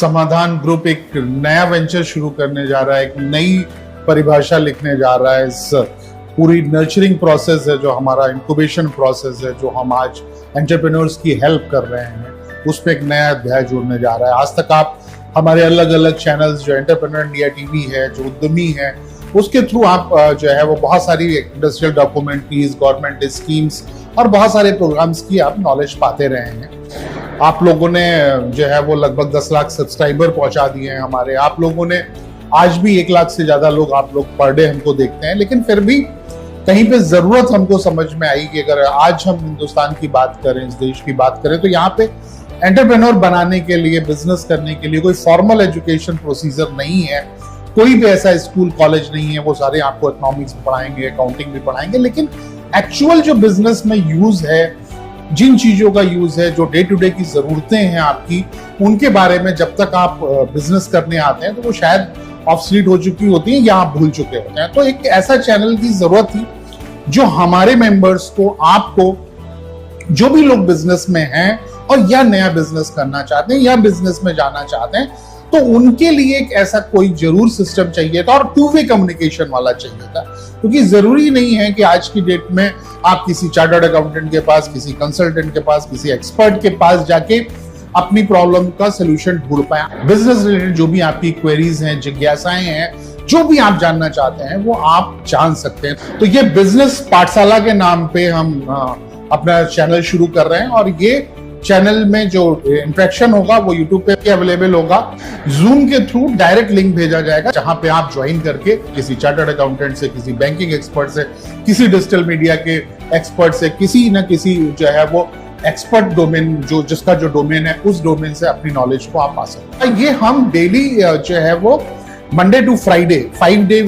समाधान ग्रुप एक नया वेंचर शुरू करने जा रहा है, एक नई परिभाषा लिखने जा रहा है। इस पूरी नर्चरिंग प्रोसेस है, जो हमारा इंक्यूबेशन प्रोसेस है, जो हम आज एंटरप्रेन्योर्स की हेल्प कर रहे हैं, उस पर एक नया अध्याय जोड़ने जा रहा है। आज तक आप हमारे अलग अलग चैनल्स, जो एंटरप्रेन्योर इंडिया टीवी है, जो उद्यमी है, उसके थ्रू आप जो है वो बहुत सारी इंडस्ट्रियल डॉक्यूमेंट्रीज, गवर्नमेंट स्कीम्स और बहुत सारे प्रोग्राम्स की आप नॉलेज पाते रहे हैं। आप लोगों ने जो है वो लगभग 10 लाख सब्सक्राइबर पहुंचा दिए हैं हमारे। आप लोगों ने आज भी 1 लाख से ज्यादा लोग आप लोग पर डे हमको देखते हैं, लेकिन फिर भी कहीं पे जरूरत हमको समझ में आई कि अगर आज हम हिंदुस्तान की बात करें, इस देश की बात करें, तो यहाँ पे एंटरप्रेन्योर बनाने के लिए, बिजनेस करने के लिए कोई फॉर्मल एजुकेशन प्रोसीजर नहीं है। कोई भी ऐसा स्कूल कॉलेज नहीं है, वो सारे आपको इकोनॉमिक्स भी पढ़ाएंगे, अकाउंटिंग भी पढ़ाएंगे, लेकिन एक्चुअल जो बिजनेस में यूज है, जिन चीजों का यूज है, जो डे टू डे की जरूरतें हैं आपकी, उनके बारे में जब तक आप बिजनेस करने आते हैं तो वो शायद ऑब्सलीट हो चुकी होती है या आप भूल चुके होते हैं। तो एक ऐसा चैनल की जरूरत थी जो हमारे मेंबर्स को, आपको, जो भी लोग बिजनेस में हैं और या नया बिजनेस करना चाहते हैं या बिजनेस में जाना चाहते हैं, तो उनके लिए एक ऐसा कोई जरूर सिस्टम चाहिए था और टू वे कम्युनिकेशन वाला चाहिए था। क्योंकि जरूरी नहीं है कि आज की डेट में आप किसी चार्टर्ड अकाउंटेंट के पास, किसी कंसल्टेंट के पास, किसी एक्सपर्ट के पास जाके अपनी प्रॉब्लम का सोल्यूशन ढूंढ पाए। बिजनेस रिलेटेड जो भी आपकी क्वेरीज हैं, जिज्ञासाएं हैं, जो भी आप जानना चाहते हैं, वो आप जान सकते हैं। तो ये बिजनेस पाठशाला के नाम पे हम अपना चैनल शुरू कर रहे हैं और ये चैनल में जो इंटरेक्शन होगा वो यूट्यूब पे भी अवेलेबल होगा। जूम के थ्रू डायरेक्ट लिंक भेजा जाएगा, जहां पे आप ज्वाइन करके किसी चार्टर्ड अकाउंटेंट से, किसी बैंकिंग एक्सपर्ट से, किसी डिजिटल मीडिया के एक्सपर्ट से, किसी न किसी जो है वो एक्सपर्ट डोमेन, जो जिसका जो डोमेन है, उस डोमेन से अपनी नॉलेज को आप पा सकते हैं। ये हम डेली जो है वो मंडे टू फ्राइडे 5 डे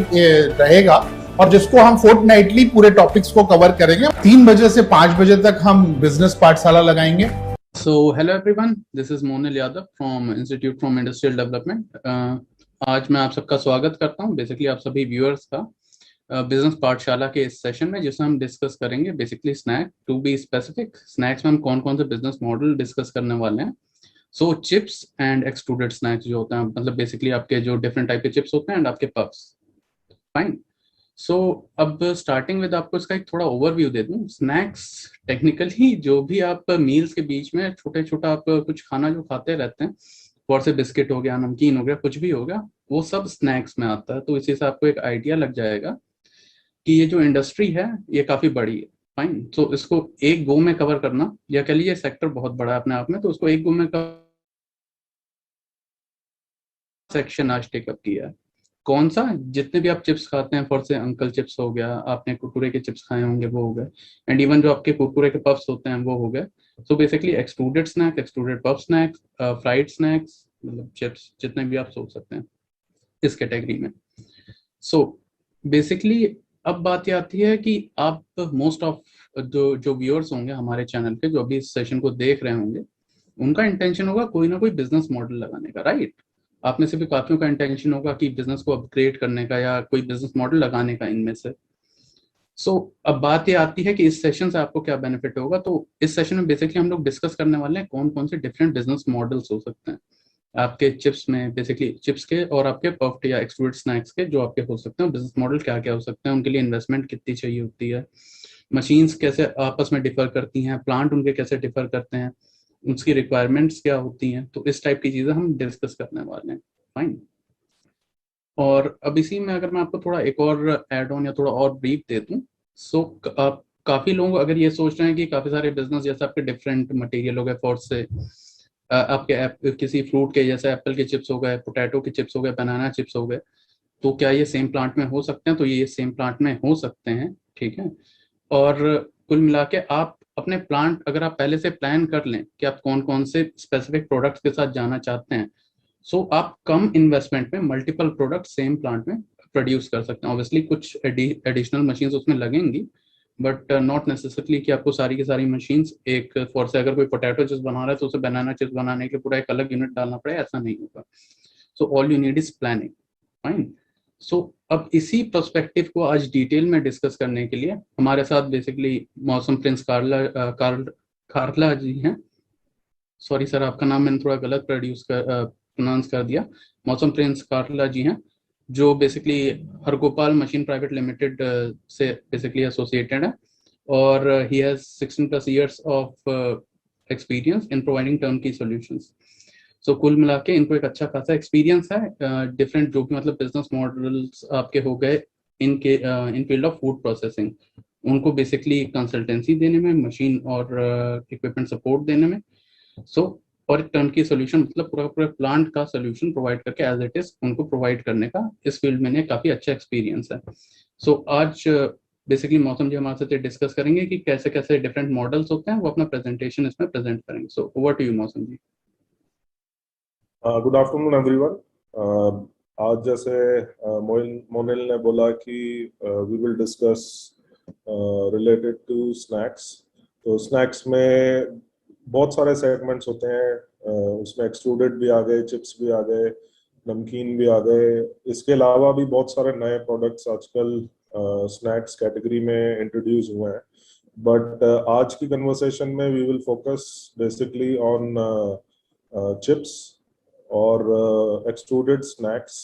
रहेगा और जिसको हम फोर्टनाइटली पूरे टॉपिक्स को कवर करेंगे। 3 बजे से 5 बजे तक हम बिजनेस पाठशाला लगाएंगे। So hello everyone, this is Monil Yadav from Institute from Industrial Development. आज मैं आप सबका स्वागत करता हूं, बेसिकली आप सभी व्यूअर्स का बिजनेस पाठशाला के इस सेशन में, जिसमें हम डिस्कस करेंगे basically snack. To be specific, snacks में हम कौन कौन से बिजनेस मॉडल डिस्कस करने वाले हैं। सो चिप्स एंड एक्सट्रूडेड स्नैक्स जो होते हैं, मतलब बेसिकली आपके जो डिफरेंट टाइप के चिप्स होते हैं एंड आपके पफ्स। फाइन। सो अब स्टार्टिंग विद आपको इसका एक थोड़ा ओवरव्यू दे दूं। स्नैक्स टेक्निकली जो भी आप मील्स के बीच में छोटे छोटा आप कुछ खाना जो खाते रहते हैं, और से बिस्किट हो गया, नमकीन हो गया, कुछ भी हो गया, वो सब स्नैक्स में आता है। तो इसी से आपको एक आइडिया लग जाएगा कि ये जो इंडस्ट्री है ये काफी बड़ी है। फाइन। तो इसको एक गो में कवर करना, या कह लीजिए सेक्टर बहुत बड़ा है अपने आप में, तो उसको एक गो में सेक्शन आज टेकअप किया है। कौन सा? जितने भी आप चिप्स खाते हैं, फॉर से अंकल चिप्स हो गया, आपने कुरकुरे के चिप्स खाए होंगे वो हो गए, एंड इवन जो आपके कुरकुरे के पफ्स होते हैं वो हो गए। So basically extruded snack, extruded puff snacks, fried snacks, मतलब चिप्स जितने भी आप सोच सकते हैं इस कैटेगरी में। सो बेसिकली अब बात ये आती है कि आप मोस्ट ऑफ जो व्यूअर्स होंगे हमारे चैनल पे, जो अभी इस सेशन को देख रहे होंगे, उनका इंटेंशन होगा कोई ना कोई बिजनेस मॉडल लगाने का, राइट? आप में से भी काफियों का इंटेंशन होगा कि बिजनेस को अपग्रेड करने का या कोई बिजनेस मॉडल लगाने का इनमें से। सो अब बात ये आती है कि इस सेशन से आपको क्या बेनिफिट होगा। तो इस सेशन में बेसिकली हम लोग डिस्कस करने वाले हैं कौन कौन से डिफरेंट बिजनेस मॉडल्स हो सकते हैं आपके चिप्स में, बेसिकली चिप्स के और आपके पफ्ड या एक्सट्रूडेड स्नैक्स के जो आपके हो सकते हैं। बिजनेस मॉडल क्या क्या हो सकते हैं, उनके लिए इन्वेस्टमेंट कितनी चाहिए होती है, मशीन्स कैसे आपस में डिफर करती हैं, प्लांट उनके कैसे डिफर करते हैं, उसकी रिक्वायरमेंट्स क्या होती हैं। तो इस टाइप की चीजें हम डिस्कस करने वाले हैं। फाइन। और अब इसी में अगर मैं आपको थोड़ा एक और एड ऑन या थोड़ा और ब्रीफ दे दूं, सो काफी लोग अगर ये सोच रहे हैं कि काफी सारे बिजनेस, जैसे आपके डिफरेंट मटेरियल हो गए, फॉर से आपके किसी फ्रूट के, जैसे एप्पल के चिप्स हो गए, पोटैटो के चिप्स हो गए, बनाना चिप्स हो गए, तो क्या ये सेम प्लांट में हो सकते हैं? तो ये सेम प्लांट में हो सकते हैं, ठीक है। और कुल मिला के आप अपने प्लांट, अगर आप पहले से प्लान कर लें कि आप कौन कौन से स्पेसिफिक प्रोडक्ट्स के साथ जाना चाहते हैं, सो आप कम इन्वेस्टमेंट में मल्टीपल प्रोडक्ट सेम प्लांट में प्रोड्यूस कर सकते हैं। ऑब्वियसली कुछ एडिशनल मशीन्स उसमें लगेंगी, बट नॉट नेसेसरली कि आपको सारी की सारी मशीन्स एक, फॉर से अगर कोई पोटैटो चिप्स बना रहा है तो उसे बनाना चिप्स बनाने के लिए पूरा एक अलग यूनिट डालना पड़े, ऐसा नहीं होगा। So all you need is planning. Fine. So अब इसी पर्सपेक्टिव को आज डिटेल में डिस्कस करने के लिए हमारे साथ बेसिकली मौसम प्रिंस कार्ला जी हैं। सॉरी सर, आपका नाम मैंने थोड़ा गलत प्रोनाउंस कर दिया, मौसम प्रिंस कार्ला जी हैं, जो basically Hargopal machine private limited से बेसिकली एसोसिएटेड है, और he has 16+ years of experience in providing turnkey solutions. So कुल मिला के इनको एक अच्छा खासा एक्सपीरियंस है डिफरेंट जो भी मतलब बिजनेस मॉडल्स आपके हो गए इनके इन फील्ड ऑफ फूड प्रोसेसिंग, उनको बेसिकली कंसल्टेंसी देने में, मशीन और इक्विपमेंट सपोर्ट देने में। सो और एक टर्न की सोल्यूशन मतलब पूरा पूरा प्लांट का सोल्यूशन प्रोवाइड करके एज इट इज उनको प्रोवाइड करने का इस फील्ड में काफी अच्छा एक्सपीरियंस है। सो आज बेसिकली मौसम जी हमारे साथ डिस्कस करेंगे कि कैसे कैसे डिफरेंट मॉडल्स होते हैं, वो अपना प्रेजेंटेशन इसमें प्रेजेंट करेंगे। सो ओवर टू यू मौसम जी। Good afternoon everyone. आज जैसे मोनिल ने बोला कि we will discuss related to snacks. तो स्नैक्स में बहुत सारे सेगमेंट्स होते हैं, उसमें एक्सट्रूडेड भी आ गए, चिप्स भी आ गए, नमकीन भी आ गए। इसके अलावा भी बहुत सारे नए प्रोडक्ट्स आजकल स्नैक्स कैटेगरी में इंट्रोड्यूस हुए हैं। बट आज की कन्वर्सेशन में we will focus basically on chips और एक्सट्रूडेड स्नैक्स,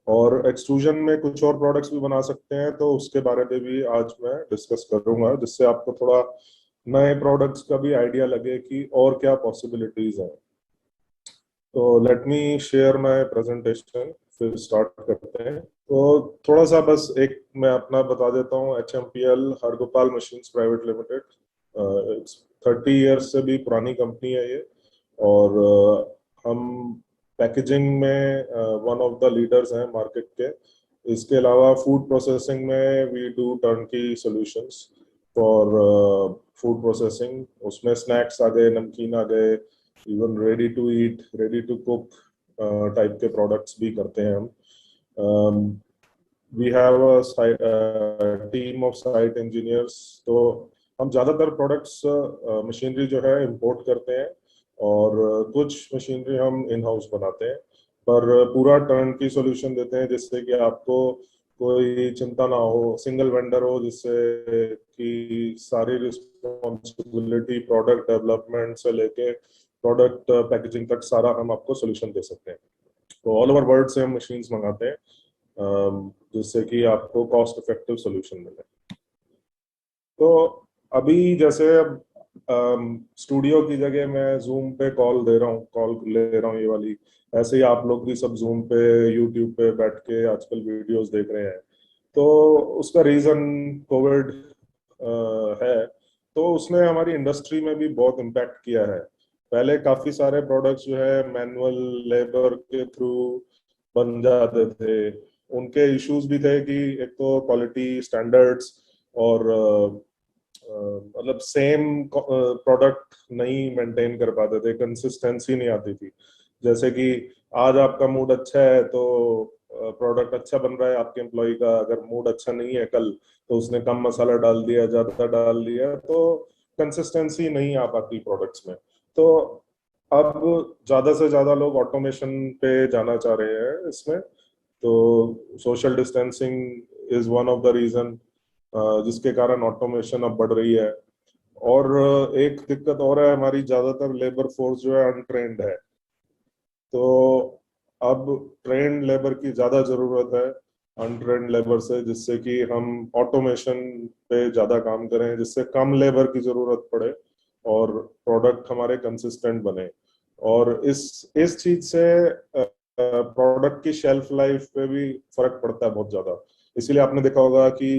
और एक्सट्रूजन में कुछ और प्रोडक्ट्स भी बना सकते हैं, तो उसके बारे में भी आज मैं डिस्कस करूंगा, जिससे आपको थोड़ा नए प्रोडक्ट्स का भी आइडिया लगे कि और क्या पॉसिबिलिटीज हैं। तो let me share my presentation, फिर स्टार्ट करते हैं। तो थोड़ा सा बस एक मैं अपना बता देता हूँ। HMPL Hargopal machines private limited 30 years से भी पुरानी कंपनी है ये, और हम पैकेजिंग में वन ऑफ द लीडर्स हैं मार्केट के। इसके अलावा फूड प्रोसेसिंग में we do turnkey solutions for food processing. उसमें स्नैक्स आ गए, नमकीन आ गए, even ready to eat, ready to cook type के प्रोडक्ट्स भी करते हैं हम। We have a team of site engineers. तो हम ज़्यादातर प्रोडक्ट्स मशीनरी जो है इंपोर्ट करते हैं, और कुछ मशीनरी हम इन हाउस बनाते हैं, पर पूरा टर्न की सॉल्यूशन देते हैं, जिससे कि आपको कोई चिंता ना हो, सिंगल वेंडर हो, जिससे कि सारी रिस्पॉन्सिबिलिटी प्रोडक्ट डेवलपमेंट से लेके प्रोडक्ट पैकेजिंग तक सारा हम आपको सॉल्यूशन दे सकते हैं। तो ऑल ओवर वर्ल्ड से हम मशीन्स मंगाते हैं, जिससे कि आपको कॉस्ट इफेक्टिव सॉल्यूशन मिले। तो अभी जैसे स्टूडियो की जगह मैं जूम पे कॉल ले रहा हूँ ये वाली, ऐसे ही आप लोग भी सब जूम पे, यूट्यूब पे बैठ के आजकल वीडियोस देख रहे हैं। तो उसका रीजन कोविड है। तो उसने हमारी इंडस्ट्री में भी बहुत इम्पैक्ट किया है। पहले काफी सारे प्रोडक्ट्स जो है मैनुअल लेबर के थ्रू बन जाते थे। उनके इश्यूज भी थे कि एक तो क्वालिटी स्टैंडर्ड्स और मतलब सेम प्रोडक्ट नहीं मेंटेन कर पाते थे, कंसिस्टेंसी नहीं आती थी। जैसे कि आज आपका मूड अच्छा है तो प्रोडक्ट अच्छा बन रहा है आपके एम्प्लॉय का, अगर मूड अच्छा नहीं है कल तो उसने कम मसाला डाल दिया, ज्यादा डाल दिया, तो कंसिस्टेंसी नहीं आ पाती प्रोडक्ट्स में। तो अब ज्यादा से ज्यादा लोग ऑटोमेशन पे जाना चाह रहे हैं इसमें। तो social distancing is one of the reason जिसके कारण ऑटोमेशन अब बढ़ रही है। और एक दिक्कत और है, हमारी ज्यादातर लेबर फोर्स जो है अनट्रेंड है। तो अब ट्रेंड लेबर की ज्यादा जरूरत है अनट्रेंड लेबर से, जिससे कि हम ऑटोमेशन पे ज्यादा काम करें, जिससे कम लेबर की जरूरत पड़े और प्रोडक्ट हमारे कंसिस्टेंट बने। और इस चीज से प्रोडक्ट की शेल्फ लाइफ पे भी फर्क पड़ता है बहुत ज्यादा। इसीलिए आपने देखा होगा कि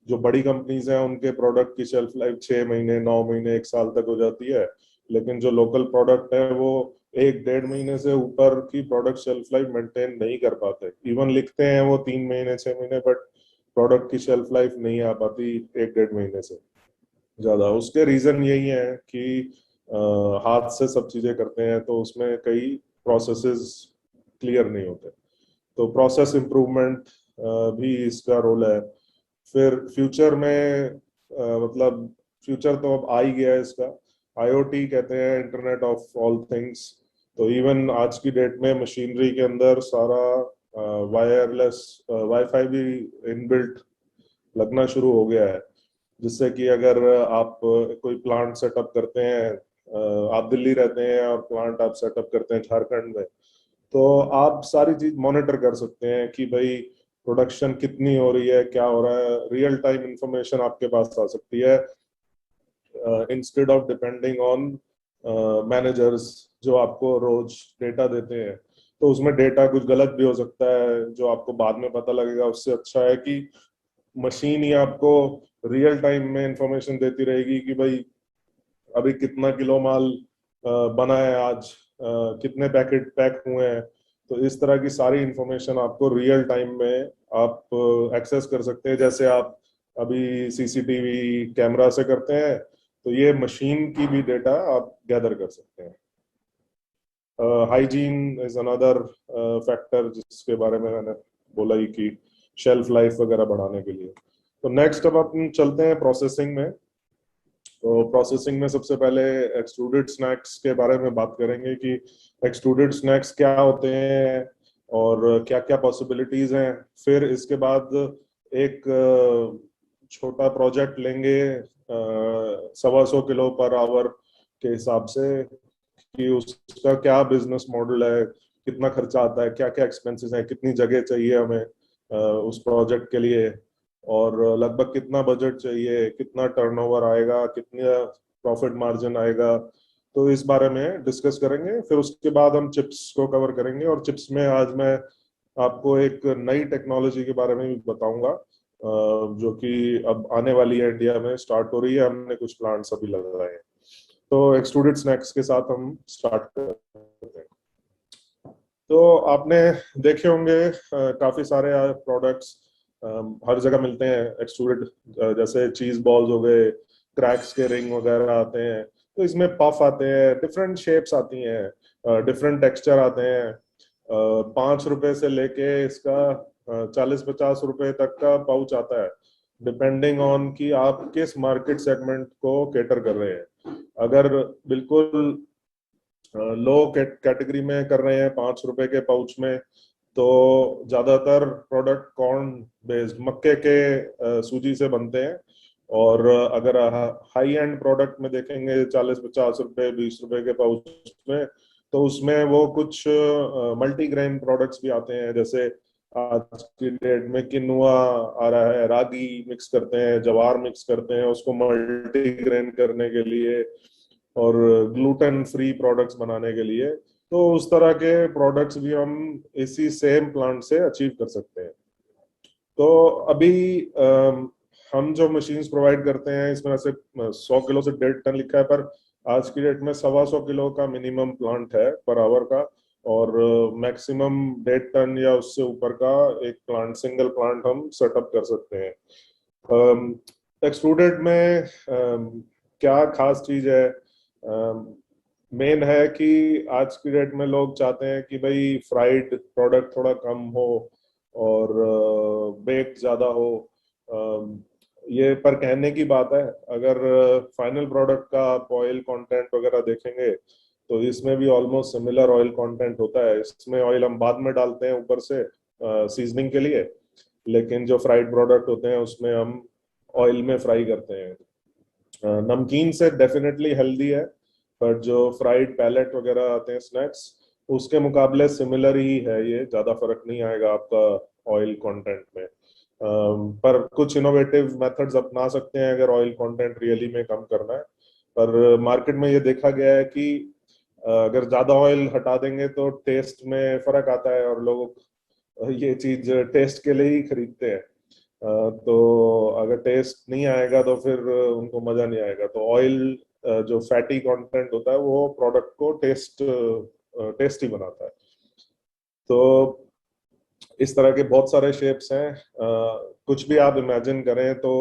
जो बड़ी कंपनीज हैं उनके प्रोडक्ट की शेल्फ लाइफ 6 महीने, 9 महीने, 1 साल तक हो जाती है, लेकिन जो लोकल प्रोडक्ट है वो 1-1.5 महीने से ऊपर की प्रोडक्ट शेल्फ लाइफ मेंटेन नहीं कर पाते। इवन लिखते हैं वो 3 महीने, 6 महीने, बट प्रोडक्ट की शेल्फ लाइफ नहीं आ पाती 1-1.5 महीने से ज्यादा। उसके रीजन यही है कि हाथ से सब चीजें करते हैं, तो उसमें कई प्रोसेसेस क्लियर नहीं होते। तो प्रोसेस इम्प्रूवमेंट भी इसका रोल है। फिर फ्यूचर में मतलब फ्यूचर तो अब आ ही गया है इसका, IoT कहते हैं, इंटरनेट ऑफ ऑल थिंग्स। तो इवन आज की डेट में मशीनरी के अंदर सारा वायरलेस वाईफाई भी इनबिल्ट लगना शुरू हो गया है, जिससे कि अगर आप कोई प्लांट सेटअप करते हैं, आप दिल्ली रहते हैं और प्लांट आप सेटअप करते हैं झारखंड में, तो आप सारी चीज मॉनिटर कर सकते हैं कि भाई प्रोडक्शन कितनी हो रही है, क्या हो रहा है, रियल टाइम इंफॉर्मेशन आपके पास आ सकती है instead of depending on managers जो आपको रोज डेटा देते हैं। तो उसमें डेटा कुछ गलत भी हो सकता है जो आपको बाद में पता लगेगा। उससे अच्छा है कि मशीन ही आपको रियल टाइम में इंफॉर्मेशन देती रहेगी कि भाई अभी कितना किलो माल बना है आज, कितने पैकेट पैक हुए हैं। तो इस तरह की सारी इंफॉर्मेशन आपको रियल टाइम में आप एक्सेस कर सकते हैं, जैसे आप अभी सीसीटीवी कैमरा से करते हैं। तो ये मशीन की भी डेटा आप गैदर कर सकते हैं। हाइजीन इज अनदर फैक्टर जिसके बारे में मैंने बोला ही कि शेल्फ लाइफ वगैरह बढ़ाने के लिए। तो नेक्स्ट अब अपन चलते हैं प्रोसेसिंग में। तो प्रोसेसिंग में सबसे पहले एक्सट्रूडेड स्नैक्स के बारे में बात करेंगे कि एक्सट्रूडेड स्नैक्स क्या होते हैं और क्या क्या पॉसिबिलिटीज हैं। फिर इसके बाद एक छोटा प्रोजेक्ट लेंगे 125 किलो पर आवर के हिसाब से कि उसका क्या बिजनेस मॉडल है, कितना खर्चा आता है, क्या क्या एक्सपेंसेस हैं, कितनी जगह चाहिए हमें उस प्रोजेक्ट के लिए, और लगभग कितना बजट चाहिए, कितना टर्नओवर आएगा, कितना प्रॉफिट मार्जिन आएगा। तो इस बारे में डिस्कस करेंगे। फिर उसके बाद हम चिप्स को कवर करेंगे, और चिप्स में आज मैं आपको एक नई टेक्नोलॉजी के बारे में भी बताऊंगा जो कि अब आने वाली है, इंडिया में स्टार्ट हो रही है, हमने कुछ प्लांट्स अभी लगाए हैं। तो एक्सट्रूडेड स्नैक्स के साथ हम स्टार्ट करते हैं। तो आपने देखे होंगे काफी सारे प्रोडक्ट्स हर जगह मिलते हैं एक्सट्रूडेड, जैसे चीज बॉल्स हो गए, क्रैक्स के रिंग वगैरह आते हैं। तो इसमें पफ आते हैं, डिफरेंट शेप्स आती हैं, डिफरेंट टेक्सचर आते हैं। 5 रुपए से लेके इसका 40-50 रुपए तक का पाउच आता है, डिपेंडिंग ऑन कि आप किस मार्केट सेगमेंट को केटर कर रहे हैं। अगर बिल्कुल लो कैटेगरी में कर रहे हैं 5 रुपए के पाउच में, तो ज्यादातर प्रोडक्ट कॉर्न बेस्ड, मक्के के सूजी से बनते हैं। और अगर हाई एंड प्रोडक्ट में देखेंगे 40-50 रुपए 20 रुपए के पाउच में, तो उसमें वो कुछ मल्टीग्रेन प्रोडक्ट्स भी आते हैं। जैसे आज की डेट में किनुआ आ रहा है, रागी मिक्स करते हैं, ज्वार मिक्स करते हैं उसको मल्टीग्रेन करने के लिए, और ग्लूटेन फ्री प्रोडक्ट्स बनाने के लिए। तो उस तरह के प्रोडक्ट्स भी हम इसी सेम प्लांट से अचीव कर सकते हैं। तो अभी हम जो मशीन्स प्रोवाइड करते हैं इसमें वैसे 100 किलो से 1.5 टन लिखा है, पर आज की डेट में 125 किलो का मिनिमम प्लांट है पर आवर का, और मैक्सिमम 1.5 टन या उससे ऊपर का एक प्लांट, सिंगल प्लांट हम सेटअप कर सकते हैं। एक्सट्रूडेड में क्या खास चीज है, मेन है कि आज की डेट में लोग चाहते हैं कि भाई फ्राइड प्रोडक्ट थोड़ा कम हो और बेक्ड ज्यादा हो। ये पर कहने की बात है, अगर फाइनल प्रोडक्ट का आप ऑयल कंटेंट वगैरह देखेंगे तो इसमें भी ऑलमोस्ट सिमिलर ऑयल कंटेंट होता है। इसमें ऑयल हम बाद में डालते हैं ऊपर से सीजनिंग के लिए, लेकिन जो फ्राइड प्रोडक्ट होते हैं उसमें हम ऑयल में फ्राई करते हैं। नमकीन से डेफिनेटली हेल्दी है, पर जो फ्राइड पैलेट वगैरह आते हैं स्नैक्स, उसके मुकाबले सिमिलर ही है, ये ज्यादा फर्क नहीं आएगा आपका ऑयल कंटेंट में। पर कुछ इनोवेटिव मेथड्स अपना सकते हैं अगर ऑयल कंटेंट रियली में कम करना है। पर मार्केट में ये देखा गया है कि अगर ज्यादा ऑयल हटा देंगे तो टेस्ट में फर्क आता है, और लोग ये चीज टेस्ट के लिए ही खरीदते हैं। तो अगर टेस्ट नहीं आएगा तो फिर उनको मजा नहीं आएगा। तो ऑयल जो फैटी कंटेंट होता है वो प्रोडक्ट को टेस्टी बनाता है। तो इस तरह के बहुत सारे शेप्स हैं, कुछ भी आप इमेजिन करें तो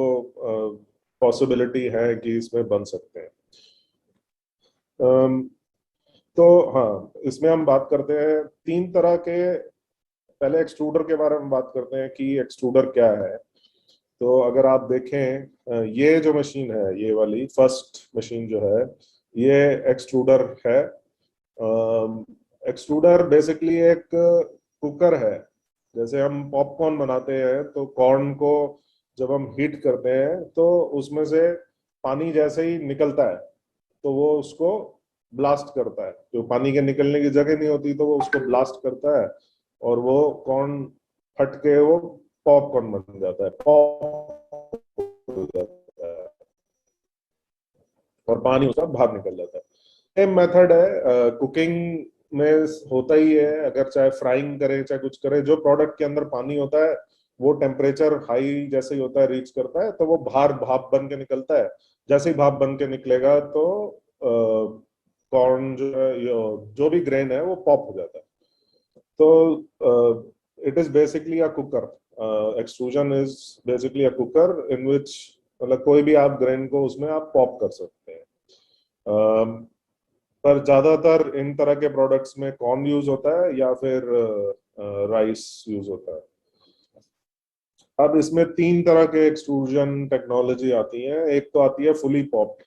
पॉसिबिलिटी है कि इसमें बन सकते हैं। तो हाँ, इसमें हम बात करते हैं 3 तरह के। पहले एक्सट्रूडर के बारे में बात करते हैं कि एक्सट्रूडर क्या है। तो अगर आप देखें ये जो मशीन है, ये वाली फर्स्ट मशीन जो है, ये एक्सट्रूडर है। एक्सट्रूडर बेसिकली एक कुकर है। जैसे हम पॉपकॉर्न बनाते हैं तो कॉर्न को जब हम हीट करते हैं तो उसमें से पानी जैसे ही निकलता है तो वो उसको ब्लास्ट करता है, जो पानी के निकलने की जगह नहीं होती तो वो उसको ब्लास्ट करता है और वो कॉर्न फट के वो पॉपकॉर्न बन जाता है, पॉप हो जाता है और पानी उसका बाहर निकल जाता है। सेम मेथड है कुकिंग में, होता ही है। अगर चाहे फ्राइंग करें चाहे कुछ करें, जो प्रोडक्ट के अंदर पानी होता है वो टेम्परेचर हाई जैसे ही होता है रीच करता है तो वो बाहर भाप बन के निकलता है। जैसे ही भाप बन के निकलेगा तो कॉर्न जो भी ग्रेन है वो पॉप हो जाता है। तो it is basically a cooker, extrusion is basically a cooker in which, मतलब कोई भी आप ग्रेन को उसमें आप पॉप कर सकते हैं। पर ज्यादातर इन तरह के प्रोडक्ट्स में कॉर्न यूज होता है या फिर राइस यूज होता है। अब इसमें तीन तरह के एक्सट्रूजन टेक्नोलॉजी आती है। एक तो आती है फुली पॉप्ड,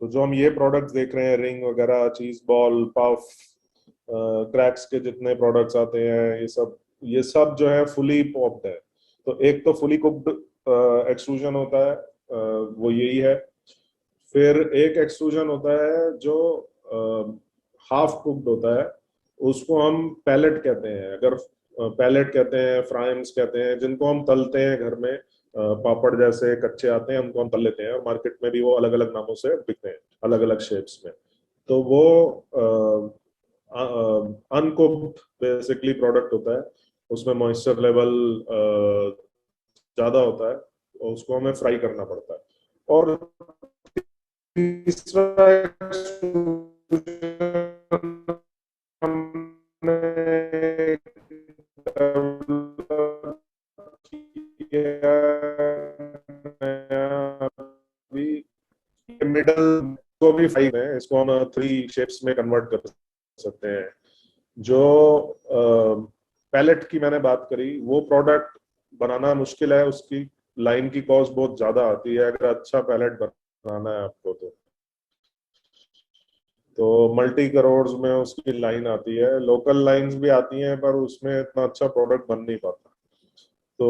तो जो हम ये प्रोडक्ट्स देख रहे हैं, रिंग वगैरह, चीज बॉल, पफ, क्रैक्स के जितने प्रोडक्ट्स आते हैं, ये सब जो है फुली पॉप्ड है। तो एक तो फुली कुक्ड एक्सट्रूजन होता है, वो यही है। फिर एक एक्सट्रूजन होता है जो हाफ कुक्ड होता है, उसको हम पैलेट कहते हैं। अगर पैलेट कहते हैं, फ्राइम्स कहते हैं, जिनको हम तलते हैं घर में, पापड़ जैसे कच्चे आते हैं, उनको हम तल लेते हैं और मार्केट में भी वो अलग अलग नामों से बिकते हैं, अलग अलग शेप्स में। तो वो अनकुक्ड बेसिकली प्रोडक्ट होता है, उसमें मॉइस्चर लेवल ज्यादा होता है और उसको हमें फ्राई करना पड़ता है। और तीसरा हमने मिडल को भी फाइव है, इसको हम थ्री शेप्स में कन्वर्ट कर सकते हैं। जो पैलेट की मैंने बात करी, वो प्रोडक्ट बनाना मुश्किल है, उसकी लाइन की कॉस्ट बहुत ज्यादा आती है अगर अच्छा पैलेट बनाना है आपको। तो मल्टी करोड़ में उसकी लाइन आती है। लोकल लाइंस भी आती हैं पर उसमें इतना अच्छा प्रोडक्ट बन नहीं पाता। तो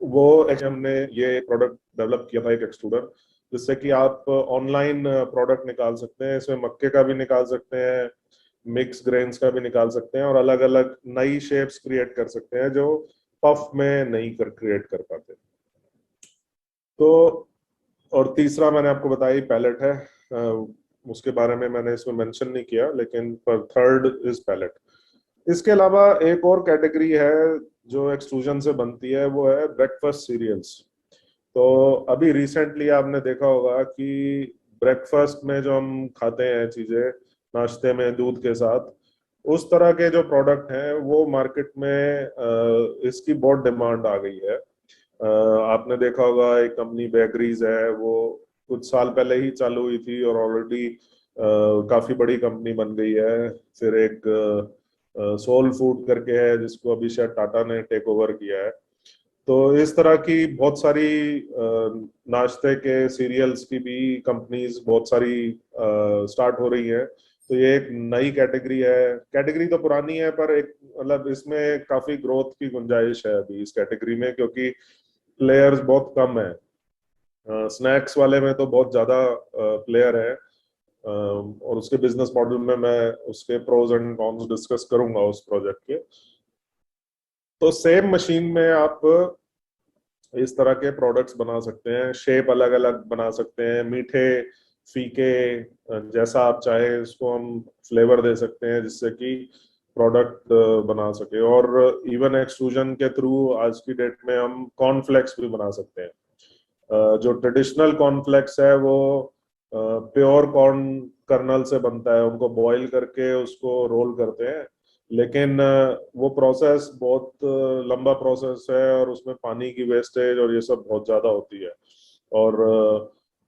वो हमने ये प्रोडक्ट डेवलप किया था, एक एक्सट्रूडर, जिससे कि आप ऑनलाइन प्रोडक्ट निकाल सकते हैं। इसमें मक्के का भी निकाल सकते हैं, मिक्स ग्रेन्स का भी निकाल सकते हैं और अलग अलग नई शेप्स क्रिएट कर सकते हैं जो पफ में नहीं क्रिएट कर पाते। तो और तीसरा मैंने आपको बताया पैलेट है, उसके बारे में मैंने इसमें मेंशन नहीं किया, लेकिन पर थर्ड इज पैलेट। इसके अलावा एक और कैटेगरी है जो एक्सट्रूजन से बनती है, वो है ब्रेकफास्ट सीरियल्स। तो अभी रिसेंटली आपने देखा होगा कि ब्रेकफास्ट में जो हम खाते हैं चीजें, नाश्ते में दूध के साथ, उस तरह के जो प्रोडक्ट हैं वो मार्केट में इसकी बहुत डिमांड आ गई है। आपने देखा होगा एक कंपनी बेकरीज है, वो कुछ साल पहले ही चालू हुई थी और ऑलरेडी काफी बड़ी कंपनी बन गई है। फिर एक सोल फूड करके है जिसको अभी शायद टाटा ने टेक ओवर किया है। तो इस तरह की बहुत सारी नाश्ते के सीरियल्स की भी कंपनीज बहुत सारी स्टार्ट हो रही है। तो ये एक नई कैटेगरी है, कैटेगरी तो पुरानी है पर एक मतलब इसमें काफी ग्रोथ की गुंजाइश है अभी इस कैटेगरी में, क्योंकि प्लेयर्स बहुत कम है। स्नैक्स वाले में तो बहुत ज्यादा प्लेयर है और उसके बिजनेस मॉडल में मैं उसके प्रोज एंड कॉन्स डिस्कस करूंगा उस प्रोजेक्ट के। तो सेम मशीन में आप इस तरह के प्रोडक्ट्स बना सकते हैं, शेप अलग अलग बना सकते हैं, मीठे फीके जैसा आप चाहे इसको हम फ्लेवर दे सकते हैं जिससे कि प्रोडक्ट बना सके। और इवन एक्सट्रूजन के थ्रू आज की डेट में हम कॉर्नफ्लेक्स भी बना सकते हैं। जो ट्रेडिशनल कॉर्नफ्लेक्स है वो प्योर कॉर्न कर्नल से बनता है, उनको बॉईल करके उसको रोल करते हैं। लेकिन वो प्रोसेस बहुत लंबा प्रोसेस है और उसमें पानी की वेस्टेज और ये सब बहुत ज्यादा होती है। और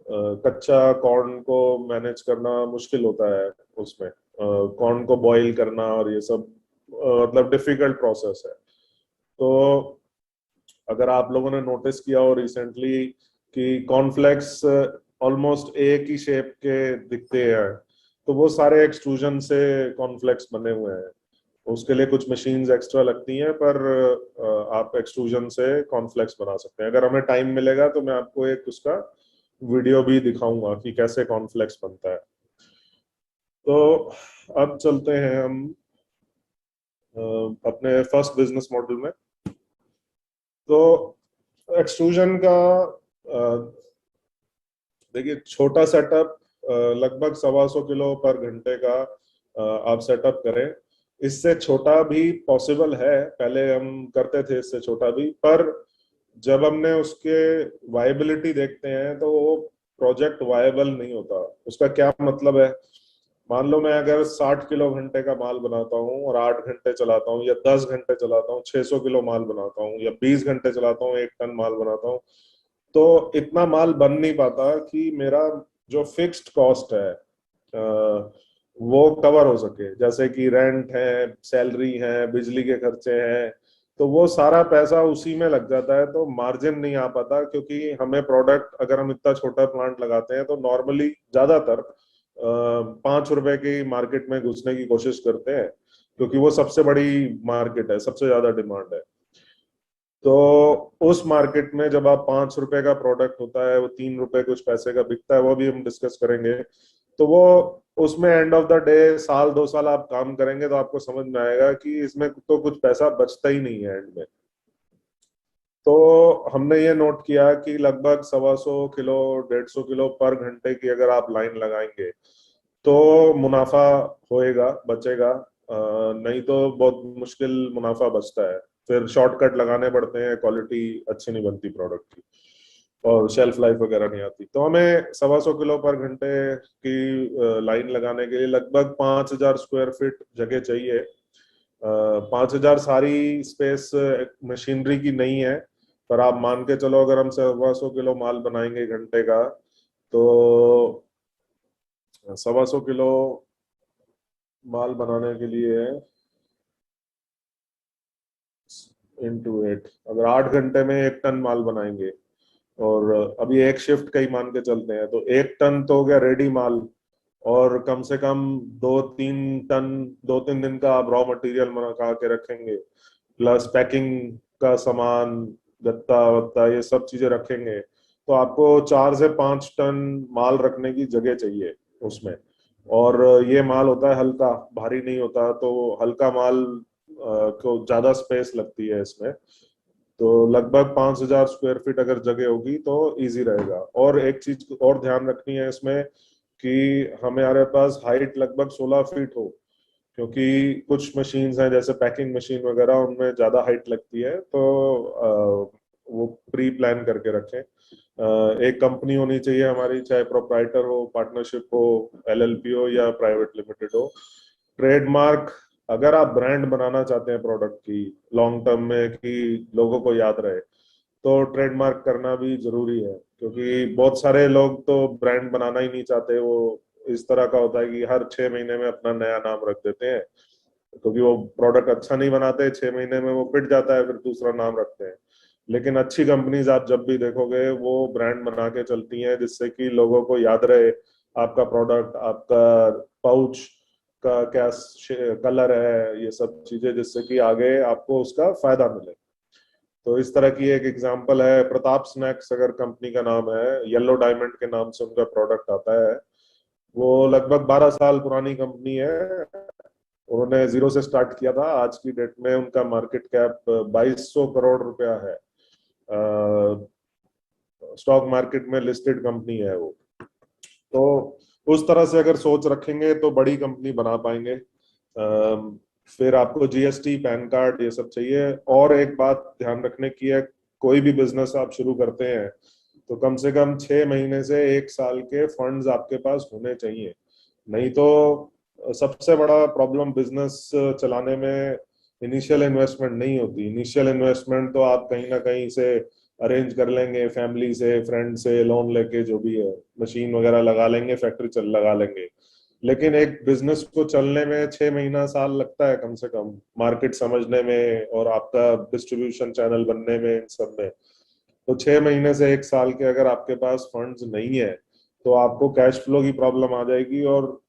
कच्चा कॉर्न को मैनेज करना मुश्किल होता है उसमें, कॉर्न को बॉईल करना और ये सब मतलब डिफिकल्ट प्रोसेस है। तो अगर आप लोगों ने नोटिस किया हो रिसेंटली कि कॉर्नफ्लेक्स ऑलमोस्ट एक ही शेप के दिखते हैं, तो वो सारे एक्सट्रूजन से कॉर्नफ्लेक्स बने हुए हैं। उसके लिए कुछ मशीन्स एक्स्ट्रा लगती हैं पर आप एक्सट्रूजन से कॉर्नफ्लेक्स बना सकते हैं। अगर हमें टाइम मिलेगा तो मैं आपको एक उसका वीडियो भी दिखाऊंगा कि कैसे कॉर्नफ्लेक्स बनता है। तो अब चलते हैं हम अपने फर्स्ट बिजनेस मॉडल में। तो एक्सट्रूजन का देखिए छोटा सेटअप लगभग 125 किलो पर घंटे का आप सेटअप करें। इससे छोटा भी पॉसिबल है, पहले हम करते थे इससे छोटा भी, पर जब हमने उसके वायबिलिटी देखते हैं तो वो प्रोजेक्ट वायबल नहीं होता। उसका क्या मतलब है, मान लो मैं अगर 60 किलो घंटे का माल बनाता हूँ और 8 घंटे चलाता हूँ या 10 घंटे चलाता हूँ, 600 किलो माल बनाता हूँ या 20 घंटे चलाता हूँ, 1 टन माल बनाता हूँ, तो इतना माल बन नहीं पाता कि मेरा जो फिक्स्ड कॉस्ट है वो कवर हो सके। जैसे कि रेंट है, सैलरी है, बिजली के खर्चे हैं, तो वो सारा पैसा उसी में लग जाता है, तो मार्जिन नहीं आ पाता। क्योंकि हमें प्रोडक्ट, अगर हम इतना छोटा प्लांट लगाते हैं तो नॉर्मली ज्यादातर 5 रुपए की मार्केट में घुसने की कोशिश करते हैं, क्योंकि वो सबसे बड़ी मार्केट है, सबसे ज्यादा डिमांड है। तो उस मार्केट में जब आप 5 रुपए का प्रोडक्ट होता है, वो 3 रुपए कुछ पैसे का बिकता है, वो भी हम डिस्कस करेंगे। तो वो उसमें एंड ऑफ द डे साल 2 साल आप काम करेंगे तो आपको समझ में आएगा कि इसमें तो कुछ पैसा बचता ही नहीं है एंड में। तो हमने ये नोट किया कि लगभग 125 किलो 150 किलो पर घंटे की अगर आप लाइन लगाएंगे तो मुनाफा होएगा, बचेगा। नहीं तो बहुत मुश्किल मुनाफा बचता है, फिर शॉर्टकट लगाने पड़ते हैं, क्वालिटी अच्छी नहीं बनती प्रोडक्ट की और शेल्फ लाइफ वगैरह नहीं आती। तो हमें 125 किलो पर घंटे की लाइन लगाने के लिए लगभग 5,000 स्क्वायर फीट जगह चाहिए। 5,000 सारी स्पेस मशीनरी की नहीं है, पर आप मान के चलो अगर हम 125 किलो माल बनाएंगे घंटे का, तो 125 किलो माल बनाने के लिए इंटू 8, अगर 8 घंटे में 1 टन माल बनाएंगे, और अभी एक शिफ्ट का ही मान के चलते हैं, तो 1 टन तो हो गया रेडी माल। और कम से कम 2-3 टन, 2-3 दिन का आप रॉ मटेरियल मंगा के रखेंगे, प्लस पैकिंग का सामान, गत्ता वत्ता, ये सब चीजें रखेंगे, तो आपको 4 से 5 टन माल रखने की जगह चाहिए उसमें। और ये माल होता है हल्का, भारी नहीं होता, तो हल्का माल को ज्यादा स्पेस लगती है इसमें। तो लगभग 5,000 स्क्वायर फीट अगर जगह होगी तो इजी रहेगा। और एक चीज और ध्यान रखनी है इसमें कि हमारे पास हाइट लगभग 16 फीट हो, क्योंकि कुछ मशीन्स हैं जैसे पैकिंग मशीन वगैरह, उनमें ज्यादा हाइट लगती है, तो वो प्री प्लान करके रखें। एक कंपनी होनी चाहिए हमारी, चाहे प्रोप्राइटर हो, पार्टनरशिप हो, एलएलपी हो या प्राइवेट लिमिटेड हो। ट्रेडमार्क, अगर आप ब्रांड बनाना चाहते हैं प्रोडक्ट की लॉन्ग टर्म में कि लोगों को याद रहे, तो ट्रेडमार्क करना भी जरूरी है। क्योंकि बहुत सारे लोग तो ब्रांड बनाना ही नहीं चाहते, वो इस तरह का होता है कि हर 6 महीने में अपना नया नाम रख देते हैं, क्योंकि वो प्रोडक्ट अच्छा नहीं बनाते, 6 महीने में वो पिट जाता है, फिर दूसरा नाम रखते हैं। लेकिन अच्छी कंपनीज आप जब भी देखोगे वो ब्रांड बना के चलती हैं, जिससे कि लोगों को याद रहे आपका प्रोडक्ट, आपका पाउच का क्या कलर है, ये सब चीजें, जिससे कि आगे आपको उसका फायदा मिले। तो इस तरह की एक एग्जांपल है प्रताप स्नैक्स, अगर कंपनी का नाम है, येलो डायमंड के नाम से उनका प्रोडक्ट आता है। वो लगभग 12 साल पुरानी कंपनी है, उन्होंने जीरो से स्टार्ट किया था। आज की डेट में उनका मार्केट कैप 2200 करोड़ रुपया है। स्टॉक मार्केट में लिस्टेड कंपनी है वो। तो उस तरह से अगर सोच रखेंगे तो बड़ी कंपनी बना पाएंगे। फिर आपको जीएसटी, पैन कार्ड, ये सब चाहिए। और एक बात ध्यान रखने की है, कोई भी बिजनेस आप शुरू करते हैं तो कम से कम 6 महीने से 1 साल के फंड्स आपके पास होने चाहिए। नहीं तो सबसे बड़ा प्रॉब्लम बिजनेस चलाने में इनिशियल इन्वेस्टमेंट नहीं होती। इनिशियल इन्वेस्टमेंट तो आप कहीं ना कहीं से अरेंज कर लेंगे, फैमिली से, फ्रेंड से लोन लेके, जो भी है, मशीन वगैरह लगा लेंगे, फैक्ट्री चल लगा लेंगे। लेकिन एक बिजनेस को चलने में 6 महीना साल लगता है कम से कम, मार्केट समझने में और आपका डिस्ट्रीब्यूशन चैनल बनने में, इन सब में। तो 6 महीने से 1 साल के अगर आपके पास फंड्स नहीं है तो आपको कैश फ्लो की प्रॉब्लम आ जाएगी, और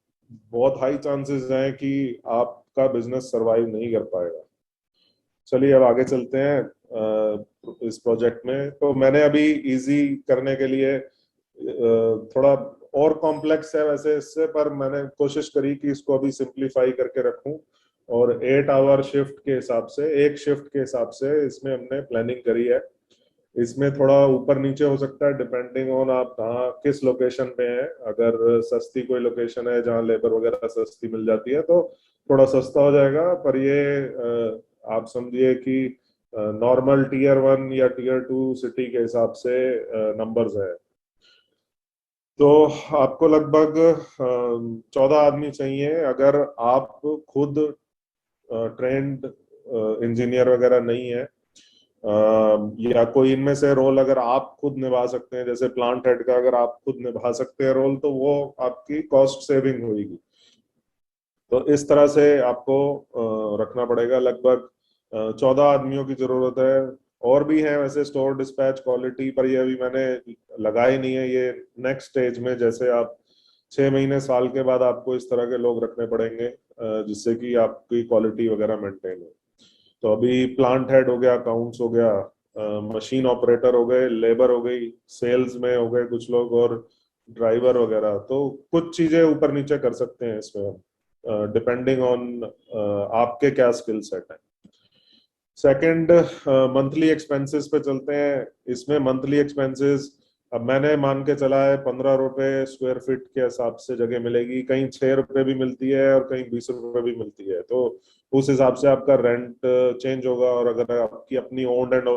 बहुत हाई चांसेस हैं कि आपका बिजनेस सरवाइव नहीं कर पाएगा। चलिए अब आगे चलते हैं इस प्रोजेक्ट में। तो मैंने अभी इजी करने के लिए थोड़ा और कॉम्प्लेक्स है वैसे इससे, पर मैंने कोशिश करी कि इसको अभी सिंप्लीफाई करके रखूं, और 8 आवर शिफ्ट के हिसाब से, एक शिफ्ट के हिसाब से इसमें हमने प्लानिंग करी है। इसमें थोड़ा ऊपर नीचे हो सकता है डिपेंडिंग ऑन आप कहाँ किस लोकेशन पे हैं। अगर सस्ती कोई लोकेशन है जहाँ लेबर वगैरह सस्ती मिल जाती है तो थोड़ा सस्ता हो जाएगा, पर ये आप समझिए कि नॉर्मल Tier 1 या Tier 2 सिटी के हिसाब से नंबर्स है। तो आपको लगभग 14 आदमी चाहिए। अगर आप खुद ट्रेंड इंजीनियर वगैरह नहीं है, या कोई इनमें से रोल अगर आप खुद निभा सकते हैं, जैसे प्लांट हेड का अगर आप खुद निभा सकते हैं रोल, तो वो आपकी कॉस्ट सेविंग होगी। तो इस तरह से आपको रखना पड़ेगा। लगभग 14 आदमियों की जरूरत है। और भी हैं वैसे स्टोर डिस्पैच क्वालिटी, पर ये अभी मैंने लगाई नहीं है। ये नेक्स्ट स्टेज में, जैसे आप 6 महीने साल के बाद आपको इस तरह के लोग रखने पड़ेंगे जिससे कि आपकी क्वालिटी वगैरह मेंटेन हो। तो अभी प्लांट हेड हो गया, अकाउंट्स हो गया, मशीन ऑपरेटर हो गए, लेबर हो गई, सेल्स में हो गए कुछ लोग, और ड्राइवर वगैरह। तो कुछ चीजें ऊपर नीचे कर सकते हैं इसमें हम, डिपेंडिंग ऑन आपके क्या स्किल सेट है। सेकंड, मंथली एक्सपेंसेस पे चलते हैं। इसमें मंथली एक्सपेंसेस अब मैंने मान के चला है 15 रुपए स्क्वायर फीट के हिसाब से जगह मिलेगी, कहीं 6 रुपए भी मिलती है और कहीं 20 रुपए भी मिलती है। तो उस हिसाब से आपका रेंट चेंज होगा। और अगर आपकी अपनी ओन्ड एंड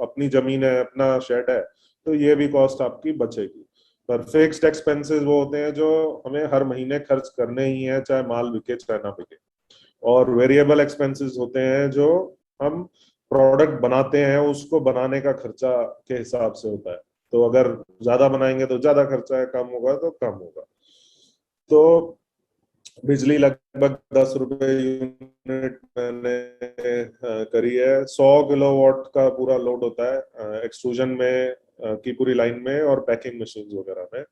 अपनी जमीन है, अपना शेड है, तो ये भी कॉस्ट आपकी बचेगी। पर फिक्स्ड एक्सपेंसेस वो होते हैं जो हमें हर महीने खर्च करने ही है, चाहे माल बिके चाहे ना बिके। और वेरिएबल एक्सपेंसेस होते हैं जो हम प्रोडक्ट बनाते हैं, उसको बनाने का खर्चा के हिसाब से होता है। तो अगर ज्यादा बनाएंगे तो ज्यादा खर्चा है, कम होगा तो कम होगा। तो बिजली लगभग 10 रुपए यूनिट मैंने करी है। 100 किलोवाट का पूरा लोड होता है एक्सट्रूजन में की पूरी लाइन में और पैकिंग मशीन वगैरह में।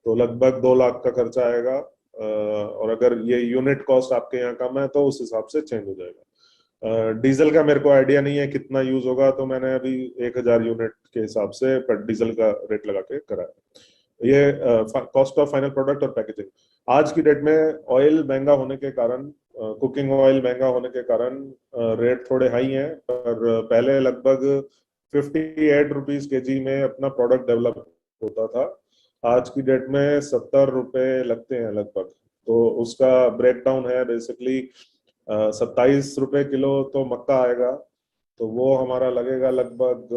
तो लगभग 2 लाख का खर्चा आएगा। और अगर ये यूनिट कॉस्ट आपके यहाँ कम है तो उस हिसाब से चेंज हो जाएगा। डीजल का मेरे को आइडिया नहीं है कितना यूज होगा, तो मैंने अभी 1000 यूनिट के हिसाब से पर डीजल का रेट लगा के करा है। ये कॉस्ट ऑफ फाइनल प्रोडक्ट और पैकेजिंग। आज की डेट में ऑयल महंगा होने के कारण, कुकिंग ऑयल महंगा होने के कारण रेट थोड़े हाई हैं, पर पहले लगभग 58 रुपीज kg में अपना प्रोडक्ट डेवलप होता था। आज की डेट में 70 रुपए लगते हैं लगभग। तो उसका ब्रेकडाउन है बेसिकली 27 रुपए किलो तो मक्का आएगा, तो वो हमारा लगेगा लगभग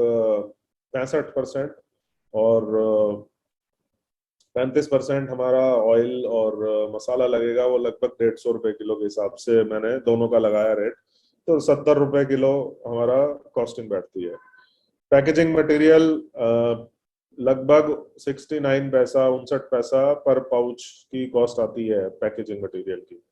65%, और 35% हमारा ऑयल और मसाला लगेगा। वो लगभग 150 रुपए किलो के हिसाब से मैंने दोनों का लगाया रेट। तो 70 रुपए किलो हमारा कॉस्टिंग बैठती है। पैकेजिंग मटेरियल लगभग 69 पैसा 59 पैसा पर पाउच की कॉस्ट आती है पैकेजिंग मटेरियल की।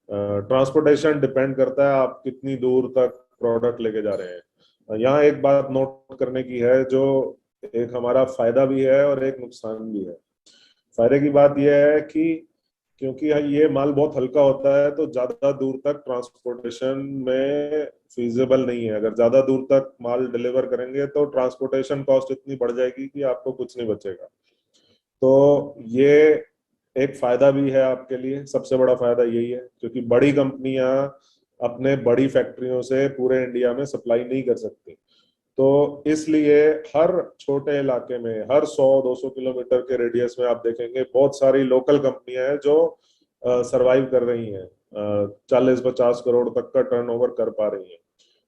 ट्रांसपोर्टेशन डिपेंड करता है आप कितनी दूर तक प्रोडक्ट लेके जा रहे हैं। यहाँ एक बात नोट करने की है, जो एक हमारा फायदा भी है और एक नुकसान भी है। फायदे की बात यह है कि क्योंकि ये माल बहुत हल्का होता है, तो ज्यादा दूर तक ट्रांसपोर्टेशन में फीजिबल नहीं है। अगर ज्यादा दूर तक माल डिलीवर करेंगे तो ट्रांसपोर्टेशन कॉस्ट इतनी बढ़ जाएगी कि आपको कुछ नहीं बचेगा। तो ये एक फायदा भी है आपके लिए। सबसे बड़ा फायदा यही है, क्योंकि बड़ी कंपनियां अपने बड़ी फैक्ट्रियों से पूरे इंडिया में सप्लाई नहीं कर सकती। तो इसलिए हर छोटे इलाके में, हर 100-200 किलोमीटर के रेडियस में आप देखेंगे बहुत सारी लोकल कंपनियां हैं जो सरवाइव कर रही हैं, 40-50 करोड़ तक का टर्नओवर कर पा रही हैं।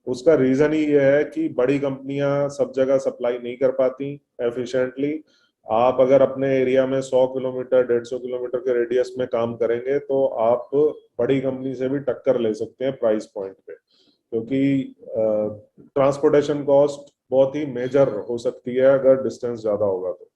उसका रीजन ही ये है कि बड़ी कंपनियां सब जगह सप्लाई नहीं कर पाती एफिशिएंटली। आप अगर अपने एरिया में 100 किलोमीटर 150 किलोमीटर के रेडियस में काम करेंगे तो आप बड़ी कंपनी से भी टक्कर ले सकते हैं प्राइस पॉइंट पे, क्योंकि ट्रांसपोर्टेशन कॉस्ट बहुत ही मेजर हो सकती है अगर डिस्टेंस ज्यादा होगा तो।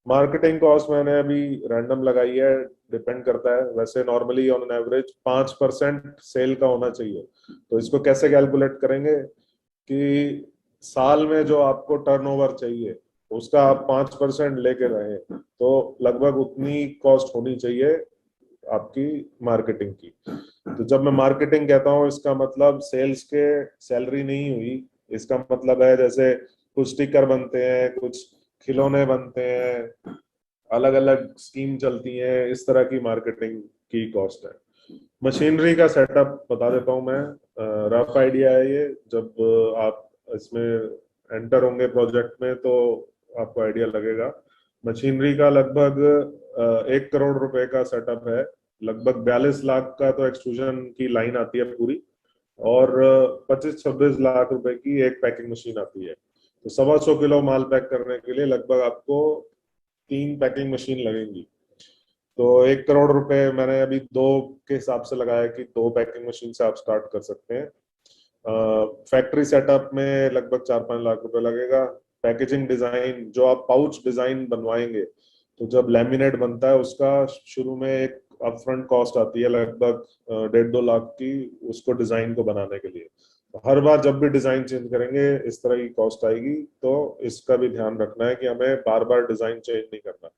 मार्केटिंग कॉस्ट मैंने अभी रैंडम लगाई है, डिपेंड करता है। वैसे normally on an average 5% sale का होना चाहिए। तो इसको कैसे कैलकुलेट करेंगे कि साल में जो आपको टर्नओवर चाहिए उसका आप 5% लेके रहे, तो लगभग उतनी कॉस्ट होनी चाहिए आपकी मार्केटिंग की। तो जब मैं मार्केटिंग कहता हूँ, इसका मतलब सेल्स के सैलरी नहीं हुई। इसका मतलब है जैसे कुछ स्टिकर बनते हैं, कुछ खिलौने बनते हैं, अलग अलग स्कीम चलती हैं, इस तरह की मार्केटिंग की कॉस्ट है। मशीनरी का सेटअप बता देता हूँ मैं, रफ आइडिया है ये। जब आप इसमें एंटर होंगे प्रोजेक्ट में तो आपको आइडिया लगेगा। मशीनरी का लगभग 1 करोड़ रुपए का सेटअप है। लगभग 42 लाख का तो एक्सट्रूजन की लाइन आती है पूरी, और 25-26 लाख रुपए की एक पैकिंग मशीन आती है। तो 125 किलो माल पैक करने के लिए लगभग आपको 3 पैकिंग मशीन लगेंगी। तो 1 करोड़ रुपए मैंने अभी 2 के हिसाब से लगाया कि 2 पैकिंग मशीन से आप स्टार्ट कर सकते हैं। फैक्ट्री सेटअप में लगभग 4-5 लाख रुपए लगेगा। पैकेजिंग डिजाइन, जो आप पाउच डिजाइन बनवाएंगे, तो जब लैमिनेट बनता है उसका शुरू में एक अपफ्रंट कॉस्ट आती है लगभग 1.5-2 लाख की, उसको डिजाइन को बनाने के लिए। तो हर बार जब भी डिजाइन चेंज करेंगे इस तरह की कॉस्ट आएगी, तो इसका भी ध्यान रखना है कि हमें बार बार डिजाइन चेंज नहीं करना।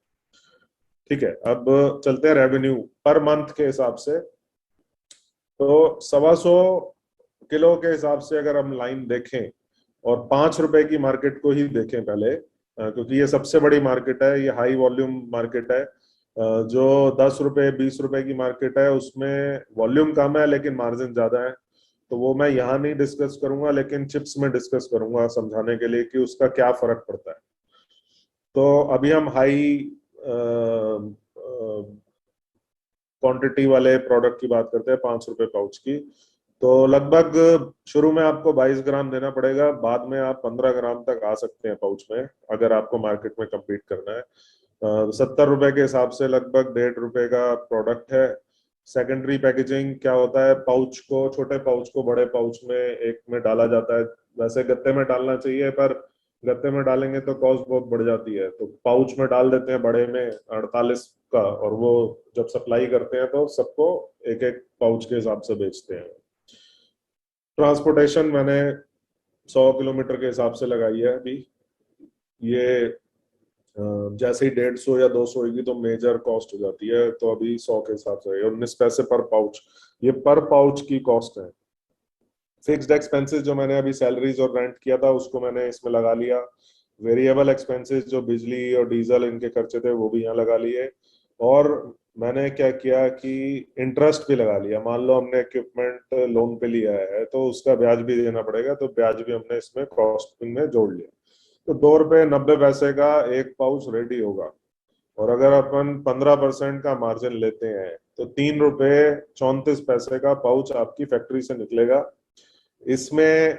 ठीक है, अब चलते हैं रेवेन्यू पर मंथ के हिसाब से। तो 125 किलो के हिसाब से अगर हम लाइन देखें और 5 रुपए की मार्केट को ही देखें पहले, क्योंकि ये सबसे बड़ी मार्केट है, ये हाई वॉल्यूम मार्केट है। जो 10 रुपए 20 रुपए की मार्केट है उसमें वॉल्यूम कम है लेकिन मार्जिन ज्यादा है। तो वो मैं यहाँ नहीं डिस्कस करूंगा, लेकिन चिप्स में डिस्कस करूंगा समझाने के लिए कि उसका क्या फर्क पड़ता है। तो अभी हम हाई क्वांटिटी वाले प्रोडक्ट की बात करते हैं, 5 रुपए पाउच की। तो लगभग शुरू में आपको 22 ग्राम देना पड़ेगा, बाद में आप 15 ग्राम तक आ सकते हैं पाउच में, अगर आपको मार्केट में कम्पीट करना है। 70 रुपए के हिसाब से लगभग 1.5 रुपए का प्रोडक्ट है। सेकेंडरी पैकेजिंग क्या होता है, पाउच को, छोटे पाउच को बड़े पाउच में एक में डाला जाता है। वैसे गत्ते में डालना चाहिए, पर गत्ते में डालेंगे तो कॉस्ट बहुत बढ़ जाती है, तो पाउच में डाल देते हैं बड़े में 48 का, और वो जब सप्लाई करते हैं तो सबको एक एक पाउच के हिसाब से बेचते हैं। ट्रांसपोर्टेशन मैंने 100 किलोमीटर के हिसाब से लगाई है अभी। ये जैसे ही 150 या 200 होगी तो मेजर कॉस्ट हो जाती है, तो अभी 100 के हिसाब से 19 पैसे पर पाउच, ये पर पाउच की कॉस्ट है। फिक्स्ड एक्सपेंसेस जो मैंने अभी सैलरीज और रेंट किया था उसको मैंने इसमें लगा लिया। वेरिएबल एक्सपेंसेस जो बिजली और डीजल इनके खर्चे थे वो भी यहाँ लगा लिए। और मैंने क्या किया कि इंटरेस्ट भी लगा लिया। मान लो हमने इक्विपमेंट लोन पे लिया है तो उसका ब्याज भी देना पड़ेगा, तो ब्याज भी हमने इसमें कॉस्टिंग में जोड़ लिया। तो 2 रुपए 90 पैसे का एक पाउच रेडी होगा। और अगर अपन 15% का मार्जिन लेते हैं तो 3 रुपए 34 पैसे का पाउच आपकी फैक्ट्री से निकलेगा। इसमें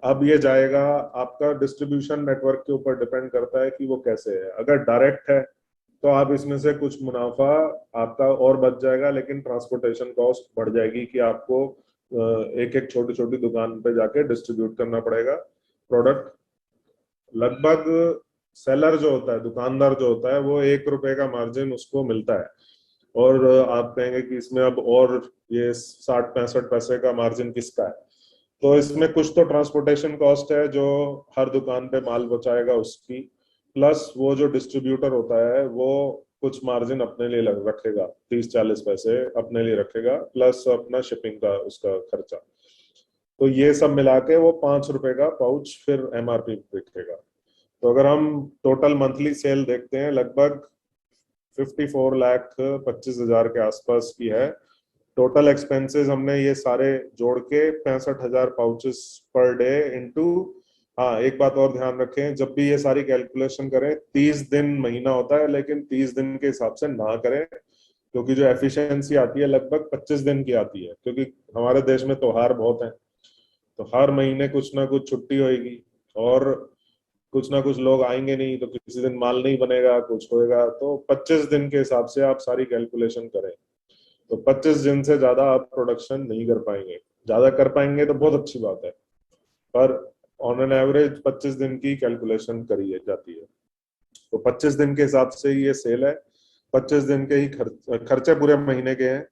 अब ये जाएगा, आपका डिस्ट्रीब्यूशन नेटवर्क के ऊपर डिपेंड करता है कि वो कैसे है। अगर डायरेक्ट है तो आप इसमें से कुछ मुनाफा आपका और बच जाएगा, लेकिन ट्रांसपोर्टेशन कॉस्ट बढ़ जाएगी कि आपको एक एक छोटी छोटी दुकान पे जाके डिस्ट्रीब्यूट करना पड़ेगा प्रोडक्ट। लगभग सेलर जो होता है, दुकानदार जो होता है, वो 1 रुपए का मार्जिन उसको मिलता है। और आप कहेंगे कि इसमें अब और ये 60-65 पैसे का मार्जिन किसका है, तो इसमें कुछ तो ट्रांसपोर्टेशन कॉस्ट है जो हर दुकान पे माल पहुंचाएगा उसकी, प्लस वो जो डिस्ट्रीब्यूटर होता है वो कुछ मार्जिन अपने लिए रखेगा, 30-40 पैसे अपने लिए रखेगा, प्लस अपना शिपिंग का उसका खर्चा। तो ये सब मिला के वो 5 रुपए का पाउच फिर एमआरपी बिकेगा। तो अगर हम टोटल मंथली सेल देखते हैं, लगभग 54,25,000 के आसपास की है। टोटल एक्सपेंसेस हमने ये सारे जोड़ के 65,000 पाउचेस पर डे इनटू, हाँ एक बात और ध्यान रखें, जब भी ये सारी कैलकुलेशन करें 30 दिन महीना होता है, लेकिन 30 दिन के हिसाब से ना करें, क्योंकि जो एफिशिएंसी आती है लगभग 25 दिन की आती है, क्योंकि हमारे देश में त्योहार बहुत हैं, तो हर महीने कुछ ना कुछ छुट्टी होगी और कुछ ना कुछ लोग आएंगे नहीं, तो किसी दिन माल नहीं बनेगा, कुछ होएगा। तो 25 दिन के हिसाब से आप सारी कैलकुलेशन करें, तो 25 दिन से ज्यादा आप प्रोडक्शन नहीं कर पाएंगे। ज्यादा कर पाएंगे तो बहुत अच्छी बात है, पर ऑन एन एवरेज 25 दिन की कैलकुलेशन करी जाती है। तो 25 दिन के हिसाब से ये सेल है। 25 दिन के ही खर्चे पूरे महीने के हैं,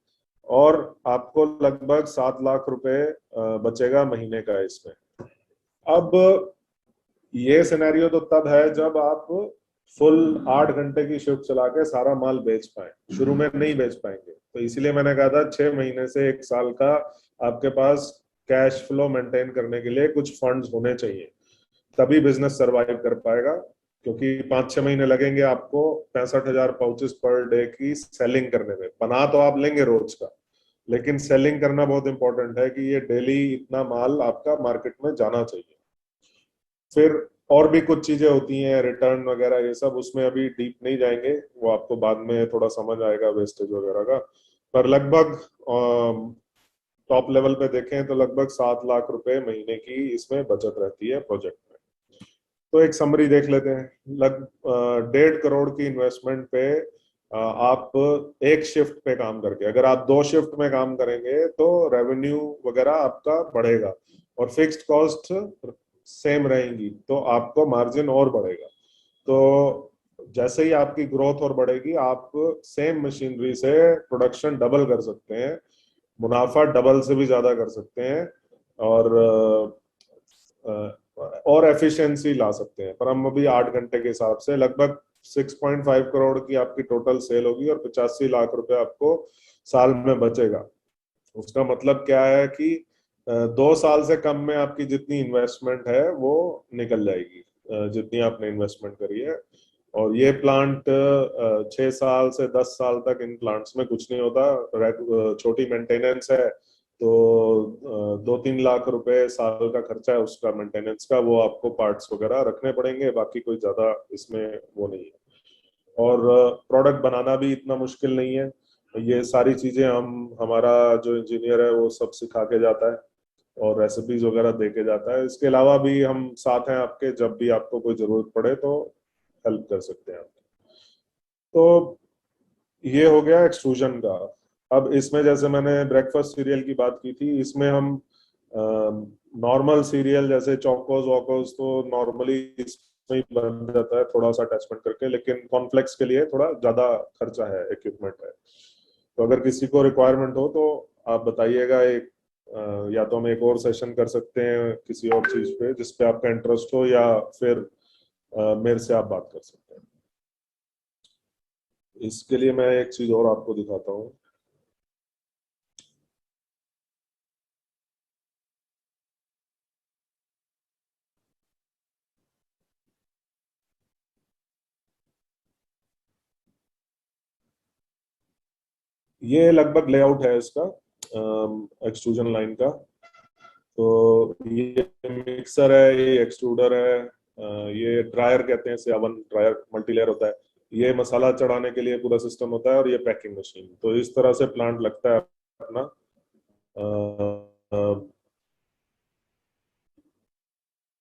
और आपको लगभग 7 लाख रुपए बचेगा महीने का इसमें। अब ये सिनेरियो तो तब है जब आप फुल 8 घंटे की शिफ्ट चला के सारा माल बेच पाए, शुरू में नहीं बेच पाएंगे। तो इसीलिए मैंने कहा था 6 महीने से 1 साल का आपके पास कैश फ्लो मेंटेन करने के लिए कुछ फंड्स होने चाहिए, तभी बिजनेस सरवाइव कर पाएगा। क्योंकि 5-6 महीने लगेंगे आपको 65,000 पाउचेस पर डे की सेलिंग करने में। बना तो आप लेंगे रोज का, लेकिन सेलिंग करना बहुत इंपॉर्टेंट है कि ये डेली इतना माल आपका मार्केट में जाना चाहिए। फिर और भी कुछ चीजें होती हैं, रिटर्न वगैरह ये सब, उसमें अभी डीप नहीं जाएंगे, वो आपको बाद में थोड़ा समझ आएगा वेस्टेज वगैरह का। पर लगभग टॉप लेवल पे देखें तो लगभग 7 लाख रुपए महीने की इसमें बचत रहती है प्रोजेक्ट में। तो एक समरी देख लेते हैं। 1.5 करोड़ की इन्वेस्टमेंट पे आप एक शिफ्ट पे काम करके, अगर आप 2 शिफ्ट में काम करेंगे तो रेवेन्यू वगैरह आपका बढ़ेगा और फिक्स्ड कॉस्ट सेम रहेंगी, तो आपको मार्जिन और बढ़ेगा। तो जैसे ही आपकी ग्रोथ और बढ़ेगी, आप सेम मशीनरी से प्रोडक्शन डबल कर सकते हैं, मुनाफा डबल से भी ज्यादा कर सकते हैं, और एफिशिएंसी ला सकते हैं। पर हम अभी 8 घंटे के हिसाब से लगभग 6.5 करोड़ की आपकी टोटल सेल होगी और 85 लाख रुपए आपको साल में बचेगा। उसका मतलब क्या है कि 2 साल से कम में आपकी जितनी इन्वेस्टमेंट है वो निकल जाएगी, जितनी आपने इन्वेस्टमेंट करी है। और ये प्लांट 6 साल से 10 साल तक इन प्लांट्स में कुछ नहीं होता। छोटी मेंटेनेंस है, तो 2-3 लाख रुपए साल का खर्चा है उसका मेंटेनेंस का, वो आपको पार्ट्स वगैरह रखने पड़ेंगे, बाकी कोई ज्यादा इसमें वो नहीं है। और प्रोडक्ट बनाना भी इतना मुश्किल नहीं है। ये सारी चीजें हमारा जो इंजीनियर है वो सब सिखा के जाता है और रेसिपीज वगैरह दे के जाता है। इसके अलावा भी हम साथ हैं आपके, जब भी आपको कोई जरूरत पड़े तो हेल्प कर सकते हैं आप। तो ये हो गया एक्सट्रूजन का। अब इसमें जैसे मैंने ब्रेकफास्ट सीरियल की बात की थी, इसमें हम नॉर्मल सीरियल जैसे चोकोज वोकोज तो नॉर्मली इसमें ही बन जाता है थोड़ा सा अटैचमेंट करके, लेकिन कॉर्नफ्लेक्स के लिए थोड़ा ज्यादा खर्चा है, इक्विपमेंट है। तो अगर किसी को रिक्वायरमेंट हो तो आप बताइएगा, एक या तो हम एक और सेशन कर सकते हैं किसी और चीज पे जिस पे आपका इंटरेस्ट हो, या फिर मेरे से आप बात कर सकते हैं। इसके लिए मैं एक चीज और आपको दिखाता हूँ। ये लगभग लेआउट है इसका एक्सट्रूजन लाइन का। तो ये मिक्सर है, ये एक्सट्रूडर है, ये ड्रायर कहते हैं इसे, ओवन ड्रायर मल्टी लेयर होता है। ये मसाला चढ़ाने के लिए पूरा सिस्टम होता है, और ये पैकिंग मशीन। तो इस तरह से प्लांट लगता है अपना।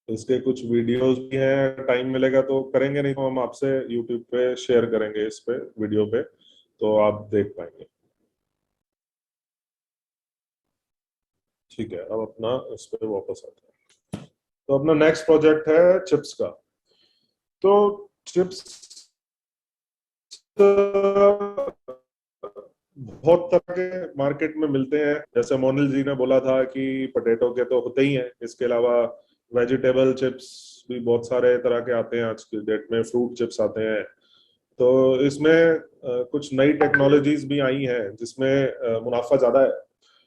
इसके कुछ वीडियोस भी हैं, टाइम मिलेगा तो करेंगे, नहीं तो हम आपसे यूट्यूब पे शेयर करेंगे इस पे वीडियो पे, तो आप देख पाएंगे। ठीक है, अब अपना इस पे वापस आते हैं। तो अपना नेक्स्ट प्रोजेक्ट है चिप्स का। तो चिप्स बहुत तरह के मार्केट में मिलते हैं। जैसे मोनिल जी ने बोला था कि पोटैटो के तो होते ही हैं, इसके अलावा वेजिटेबल चिप्स भी बहुत सारे तरह के आते हैं आज की डेट में, फ्रूट चिप्स आते हैं। तो इसमें कुछ नई टेक्नोलॉजीज भी आई हैं जिसमें मुनाफा ज्यादा है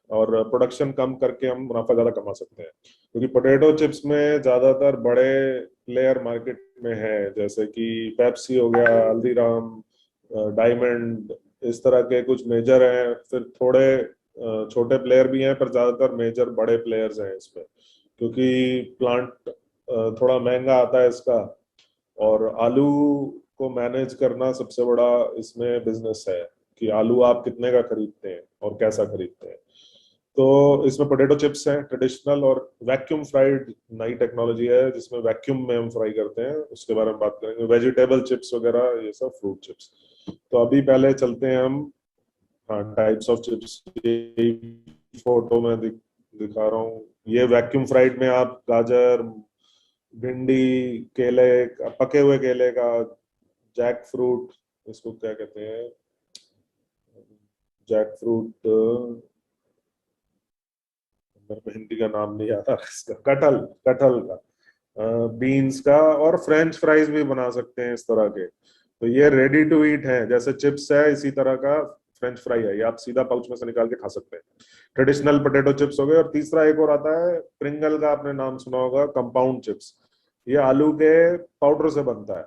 और प्रोडक्शन कम करके हम मुनाफा ज्यादा कमा सकते हैं। क्योंकि पोटैटो चिप्स में ज्यादातर बड़े प्लेयर मार्केट में है, जैसे कि पेप्सी हो गया, हल्दीराम, डायमंड, इस तरह के कुछ मेजर हैं। फिर थोड़े छोटे प्लेयर भी हैं, पर ज्यादातर मेजर बड़े प्लेयर्स हैं इसमें, क्योंकि प्लांट थोड़ा महंगा आता है इसका, और आलू को मैनेज करना सबसे बड़ा इसमें बिजनेस है कि आलू आप कितने का खरीदते हैं और कैसा खरीदते हैं। तो इसमें पोटैटो चिप्स हैं ट्रेडिशनल, और वैक्यूम फ्राइड नई टेक्नोलॉजी है जिसमें वैक्यूम में हम फ्राई करते हैं, उसके बारे में बात करेंगे। वेजिटेबल चिप्स वगैरह ये सब, फ्रूट चिप्स। तो अभी पहले चलते हैं हम, हाँ, टाइप्स ऑफ चिप्स फोटो में दिखा रहा हूँ। ये वैक्यूम फ्राइड में आप गाजर, भिंडी, केले, पके हुए केले का, जैक फ्रूट, इसको क्या कहते हैं, जैक फ्रूट, मेरे को हिंदी का नाम नहीं आता इसका, कटहल, कटहल का, बीन्स का, और फ्रेंच फ्राइज भी बना सकते हैं इस तरह के। तो ये रेडी टू ईट है, जैसे चिप्स है इसी तरह का फ्रेंच फ्राई है, ये आप सीधा पाउच में से निकाल के खा सकते हैं। ट्रेडिशनल पोटैटो चिप्स हो गए। और तीसरा एक और आता है प्रिंगल का, आपने नाम सुना होगा, कंपाउंड चिप्स। ये आलू के पाउडर से बनता है,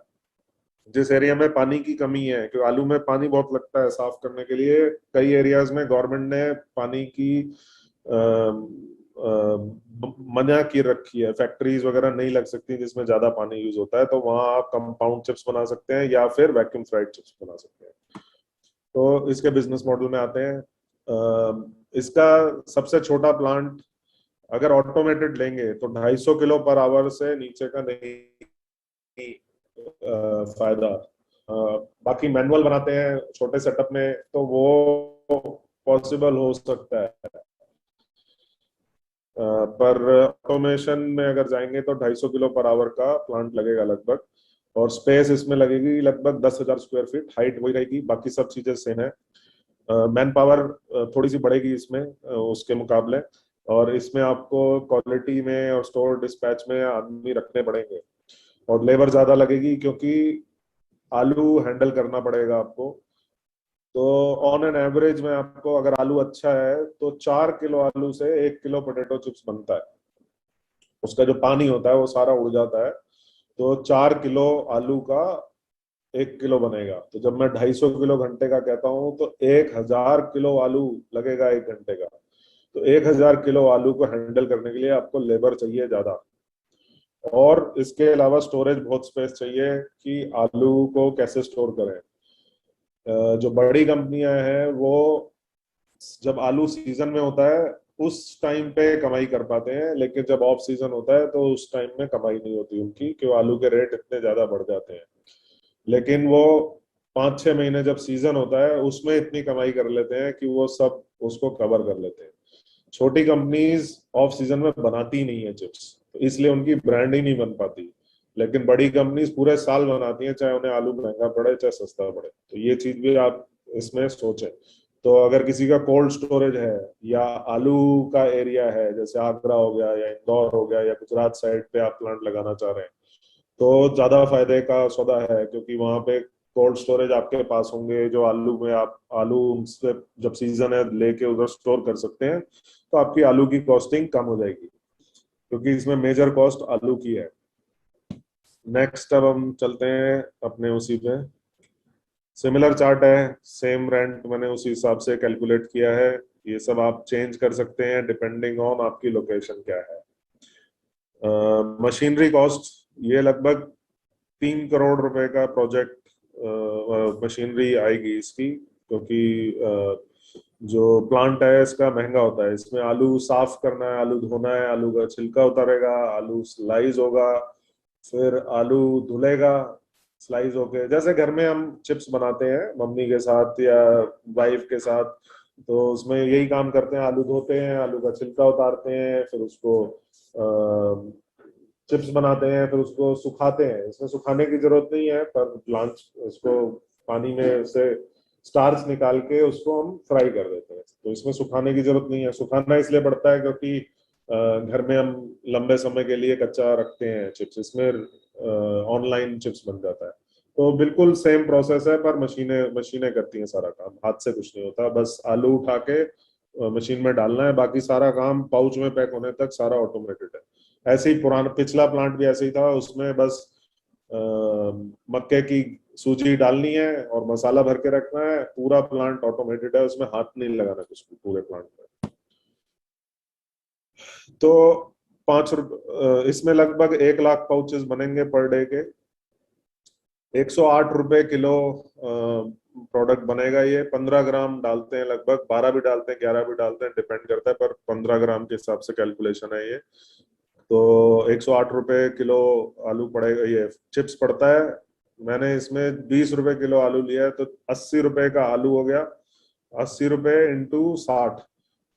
जिस एरिया में पानी की कमी है, क्योंकि आलू में पानी बहुत लगता है साफ करने के लिए, कई एरियाज में गवर्नमेंट ने पानी की मना की रखी है, फैक्ट्रीज वगैरह नहीं लग सकती जिसमें ज्यादा पानी यूज होता है, तो वहां आप कंपाउंड चिप्स बना सकते हैं या फिर वैक्यूम फ्राइड चिप्स बना सकते हैं। तो इसके बिजनेस मॉडल में आते हैं। इसका सबसे छोटा प्लांट अगर ऑटोमेटेड लेंगे तो 250 किलो पर आवर से नीचे का नहीं फायदा। बाकी मैनुअल बनाते हैं छोटे सेटअप में तो वो पॉसिबल हो सकता है, पर ऑटोमेशन में अगर जाएंगे तो 250 किलो पर आवर का प्लांट लगेगा लगभग, और स्पेस इसमें लगेगी लगभग 10,000 स्क्वायर फीट, हाइट वही रहेगी, बाकी सब चीजें सेम है। मैन पावर थोड़ी सी बढ़ेगी इसमें उसके मुकाबले, और इसमें आपको क्वालिटी में और स्टोर डिस्पैच में आदमी रखने पड़ेंगे, और लेबर ज्यादा लगेगी क्योंकि आलू हैंडल करना पड़ेगा आपको। तो ऑन एन एवरेज में आपको अगर आलू अच्छा है तो 4 किलो आलू से 1 किलो पोटैटो चिप्स बनता है, उसका जो पानी होता है वो सारा उड़ जाता है, तो 4 किलो आलू का 1 किलो बनेगा। तो जब मैं 250 किलो घंटे का कहता हूँ तो 1,000 किलो आलू लगेगा 1 घंटे का। तो 1,000 किलो आलू को हैंडल करने के लिए आपको लेबर चाहिए ज्यादा, और इसके अलावा स्टोरेज बहुत स्पेस चाहिए कि आलू को कैसे स्टोर करें। जो बड़ी कंपनियां हैं वो जब आलू सीजन में होता है उस टाइम पे कमाई कर पाते हैं, लेकिन जब ऑफ सीजन होता है तो उस टाइम में कमाई नहीं होती उनकी, क्योंकि आलू के रेट इतने ज्यादा बढ़ जाते हैं। लेकिन वो 5-6 महीने जब सीजन होता है उसमें इतनी कमाई कर लेते हैं कि वो सब उसको कवर कर लेते हैं। छोटी कंपनीज ऑफ सीजन में बनाती नहीं है चिप्स, तो इसलिए उनकी ब्रांड ही नहीं बन पाती, लेकिन बड़ी कंपनीज पूरे साल बनाती हैं, चाहे उन्हें आलू महंगा पड़े चाहे सस्ता पड़े। तो ये चीज भी आप इसमें सोचें। तो अगर किसी का कोल्ड स्टोरेज है या आलू का एरिया है, जैसे आगरा हो गया या इंदौर हो गया या गुजरात साइड पे आप प्लांट लगाना चाह रहे हैं, तो ज्यादा फायदे का सौदा है, क्योंकि वहां पे कोल्ड स्टोरेज आपके पास होंगे जो आलू में आप आलू से जब सीजन है लेके उधर स्टोर कर सकते हैं, तो आपकी आलू की कॉस्टिंग कम हो जाएगी, क्योंकि इसमें मेजर कॉस्ट आलू की है। नेक्स्ट अब हम चलते हैं अपने उसी पे, सिमिलर चार्ट है, सेम रेंट मैंने उसी हिसाब से कैलकुलेट किया है। ये सब आप चेंज कर सकते हैं डिपेंडिंग ऑन आपकी लोकेशन क्या है। मशीनरी कॉस्ट ये लगभग 3 करोड़ रुपए का प्रोजेक्ट मशीनरी आएगी इसकी, क्योंकि जो प्लांट है इसका महंगा होता है। इसमें आलू साफ करना है, आलू धोना है, आलू का छिलका उतारेगा, आलू स्लाइस होगा, फिर आलू धुलेगा, स्लाइस होके, जैसे घर में हम चिप्स बनाते हैं मम्मी के साथ या वाइफ के साथ, तो उसमें यही काम करते हैं, आलू धोते हैं, आलू का छिलका उतारते हैं, फिर उसको चिप्स बनाते हैं, फिर उसको सुखाते हैं। इसमें सुखाने की जरूरत नहीं है, पर प्लांट इसको पानी में से स्टार्च निकाल के उसको हम फ्राई कर देते हैं, तो इसमें सुखाने की जरूरत नहीं है। सुखाना इसलिए पड़ता है क्योंकि घर में हम लंबे समय के लिए कच्चा रखते हैं चिप्स, इसमें ऑनलाइन चिप्स बन जाता है। तो बिल्कुल सेम प्रोसेस है, पर मशीनें मशीनें करती हैं सारा काम, हाथ से कुछ नहीं होता, बस आलू उठा के मशीन में डालना है, बाकी सारा काम पाउच में पैक होने तक सारा ऑटोमेटेड है। ऐसे ही पुराना पिछला प्लांट भी ऐसे ही था, उसमें बस मक्के की सूजी डालनी है और मसाला भर के रखना है, पूरा प्लांट ऑटोमेटेड है, उसमें हाथ नहीं लगाना कुछ भी पूरे प्लांट में। तो इसमें लगभग 1 लाख पाउचेस बनेंगे पर डे के, 108 रुपए किलो प्रोडक्ट बनेगा ये। 15 ग्राम डालते हैं लगभग, 12 भी डालते हैं 11 भी डालते हैं, डिपेंड करता है, पर 15 ग्राम के हिसाब से कैलकुलेशन है ये। तो 108 रुपए किलो आलू पड़ेगा, ये चिप्स पड़ता है। मैंने इसमें 20 रुपए किलो आलू लिया है, तो 80 रुपए का आलू हो गया। 80 रुपए इंटू 60,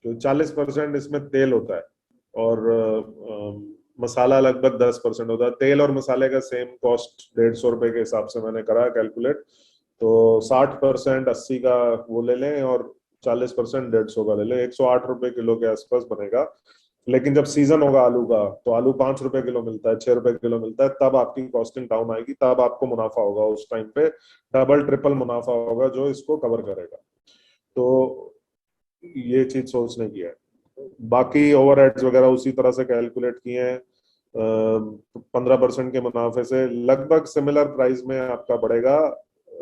तो 40% इसमें तेल होता है, और मसाला लगभग 10% होता है। तेल और मसाले का सेम कॉस्ट 150 रुपए के हिसाब से मैंने करा कैलकुलेट। तो 60% 80 का वो ले लें और 40% 150 का ले लें, 108 रुपए किलो के आसपास बनेगा। लेकिन जब सीजन होगा आलू का, तो आलू 5 रुपए किलो मिलता है, 6 रुपए किलो मिलता है, तब आपकी कॉस्टिंग डाउन आएगी, तब आपको मुनाफा होगा उस टाइम पे, डबल ट्रिपल मुनाफा होगा जो इसको कवर करेगा। तो ये चीज सोचने की है। बाकी ओवरहेड्स वगैरह उसी तरह से कैलकुलेट किए हैं। 15% के मुनाफे से लगभग सिमिलर प्राइस में आपका पड़ेगा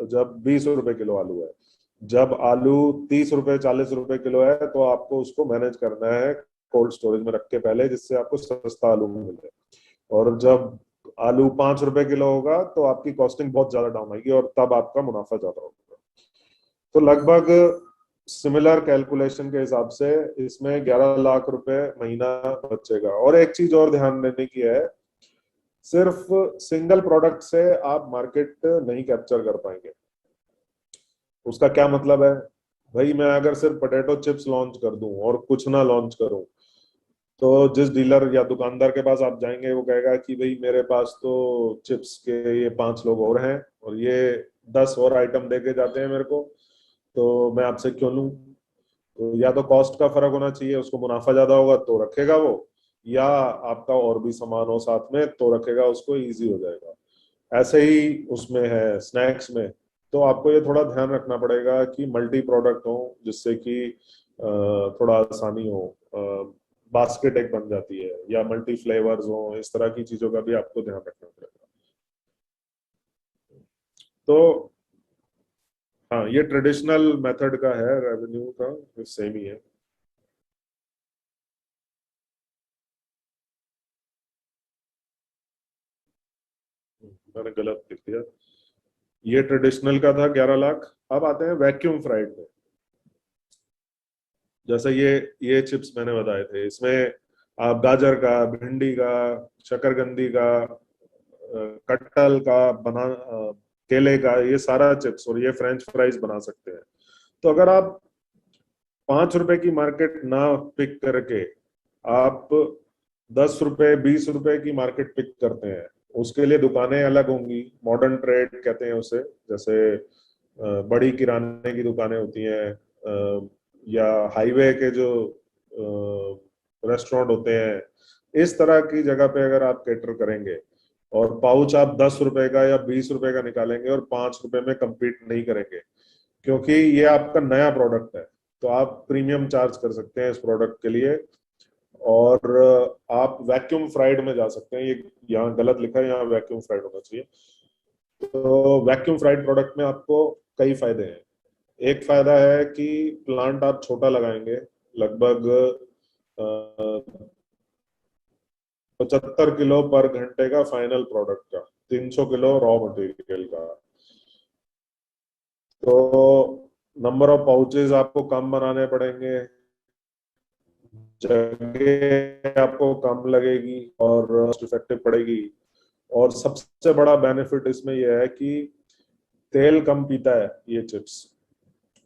जब 20 रुपए किलो आलू है। जब आलू 30 रुपए 40 रुपए किलो है तो आपको उसको मैनेज करना है कोल्ड स्टोरेज में रख के पहले, जिससे आपको सस्ता आलू मिल जाए। और जब आलू 5 रुपए किलो होगा तो आपकी कॉस्टिंग बहुत ज्यादा डाउन आएगी और तब आपका मुनाफा ज्यादा होगा। तो लगभग सिमिलर कैलकुलेशन के हिसाब से इसमें 11 लाख रुपए महीना बचेगा। और एक चीज और ध्यान देने की है, सिर्फ सिंगल प्रोडक्ट से आप मार्केट नहीं कैप्चर कर पाएंगे। उसका क्या मतलब है? भाई मैं अगर सिर्फ पोटैटो चिप्स लॉन्च कर दूं और कुछ ना लॉन्च करूं, तो जिस डीलर या दुकानदार के पास आप जाएंगे वो कहेगा कि भाई मेरे पास तो चिप्स के ये 5 लोग और हैं और ये 10 और आइटम देके जाते हैं मेरे को, तो मैं आपसे क्यों लूं? तो या तो कॉस्ट का फर्क होना चाहिए, उसको मुनाफा ज्यादा होगा तो रखेगा वो, या आपका और भी सामान हो साथ में तो रखेगा, उसको इजी हो जाएगा। ऐसे ही उसमें है स्नैक्स में। तो आपको ये थोड़ा ध्यान रखना पड़ेगा कि मल्टी प्रोडक्ट हो, जिससे कि थोड़ा आसानी हो, बास्केट एक बन जाती है, या मल्टी फ्लेवर्स हो, इस तरह की चीजों का भी आपको ध्यान रखना पड़ेगा। तो हाँ, ये ट्रेडिशनल मेथड का है रेवेन्यू का, सेम ही है। मैंने गलत लिख दिया, ये ट्रेडिशनल का था 11 लाख। अब आते हैं वैक्यूम फ्राइड में। जैसे ये चिप्स मैंने बताए थे, इसमें आप गाजर का, भिंडी का, शकरकंदी का, कटहल का केले का, ये सारा चिप्स और ये फ्रेंच फ्राइज बना सकते हैं। तो अगर आप 5 रुपए की मार्केट ना पिक करके आप 10 रुपए 20 रुपए की मार्केट पिक करते हैं, उसके लिए दुकानें अलग होंगी, मॉडर्न ट्रेड कहते हैं उसे। जैसे बड़ी किराने की दुकानें होती हैं, या हाईवे के जो रेस्टोरेंट होते हैं, इस तरह की जगह पे अगर आप कैटर करेंगे और पाउच आप 10 रुपए का या 20 रुपए का निकालेंगे और 5 रुपए में compete नहीं करेंगे, क्योंकि ये आपका नया प्रोडक्ट है, तो आप प्रीमियम चार्ज कर सकते हैं इस प्रोडक्ट के लिए। और आप वैक्यूम फ्राइड में जा सकते हैं। ये यहाँ गलत लिखा है, यहाँ वैक्यूम फ्राइड होना चाहिए। तो वैक्यूम फ्राइड प्रोडक्ट में आपको कई फायदे हैं। एक फायदा है कि प्लांट आप छोटा लगाएंगे, लगभग 75 किलो पर घंटे का फाइनल प्रोडक्ट का, 300 किलो रॉ मटेरियल का। तो नंबर ऑफ पाउचेज आपको कम बनाने पड़ेंगे, जगह आपको कम लगेगी और इफेक्टिव पड़ेगी। और सबसे बड़ा बेनिफिट इसमें यह है कि तेल कम पीता है ये चिप्स।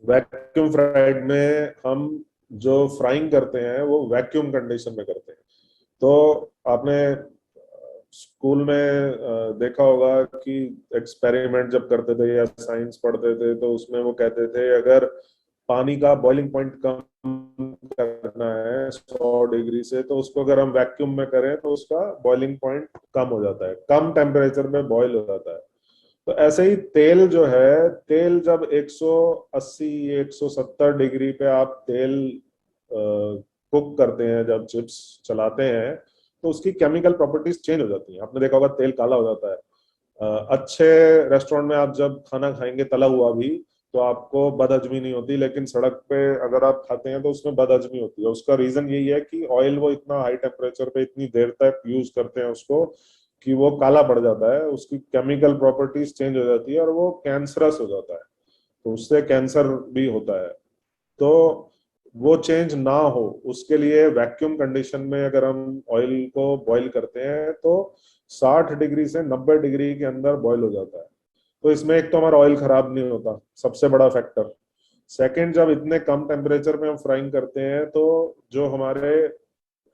वैक्यूम फ्राइड में हम जो फ्राइंग करते हैं वो वैक्यूम कंडीशन में करते हैं। तो आपने स्कूल में देखा होगा कि एक्सपेरिमेंट जब करते थे या साइंस पढ़ते थे, तो उसमें वो कहते थे अगर पानी का बॉइलिंग पॉइंट कम करना है 100 डिग्री से, तो उसको अगर हम वैक्यूम में करें तो उसका बॉइलिंग पॉइंट कम हो जाता है, कम टेम्परेचर में बॉयल हो जाता है। तो ऐसे ही तेल जो है, तेल जब 180 170 डिग्री पे आप तेल कुक करते हैं, जब चिप्स चलाते हैं, तो उसकी केमिकल प्रॉपर्टीज चेंज हो जाती हैं। आपने देखा होगा तेल काला हो जाता है। अच्छे रेस्टोरेंट में आप जब खाना खाएंगे तला हुआ भी, तो आपको बदहजमी नहीं होती, लेकिन सड़क पे अगर आप खाते हैं तो उसमें बदहजमी होती है। उसका रीजन यही है कि ऑयल वो इतना हाई टेम्परेचर पे इतनी देर तक यूज करते हैं उसको कि वो काला पड़ जाता है, उसकी केमिकल प्रॉपर्टीज चेंज हो जाती है और वो कैंसरस हो जाता है, तो उससे कैंसर भी होता है। तो वो चेंज ना हो उसके लिए वैक्यूम कंडीशन में अगर हम ऑयल को बॉईल करते हैं तो 60 डिग्री से 90 डिग्री के अंदर बॉईल हो जाता है। तो इसमें एक तो हमारा ऑयल खराब नहीं होता, सबसे बड़ा फैक्टर। सेकंड, जब इतने कम टेम्परेचर में हम फ्राइंग करते हैं तो जो हमारे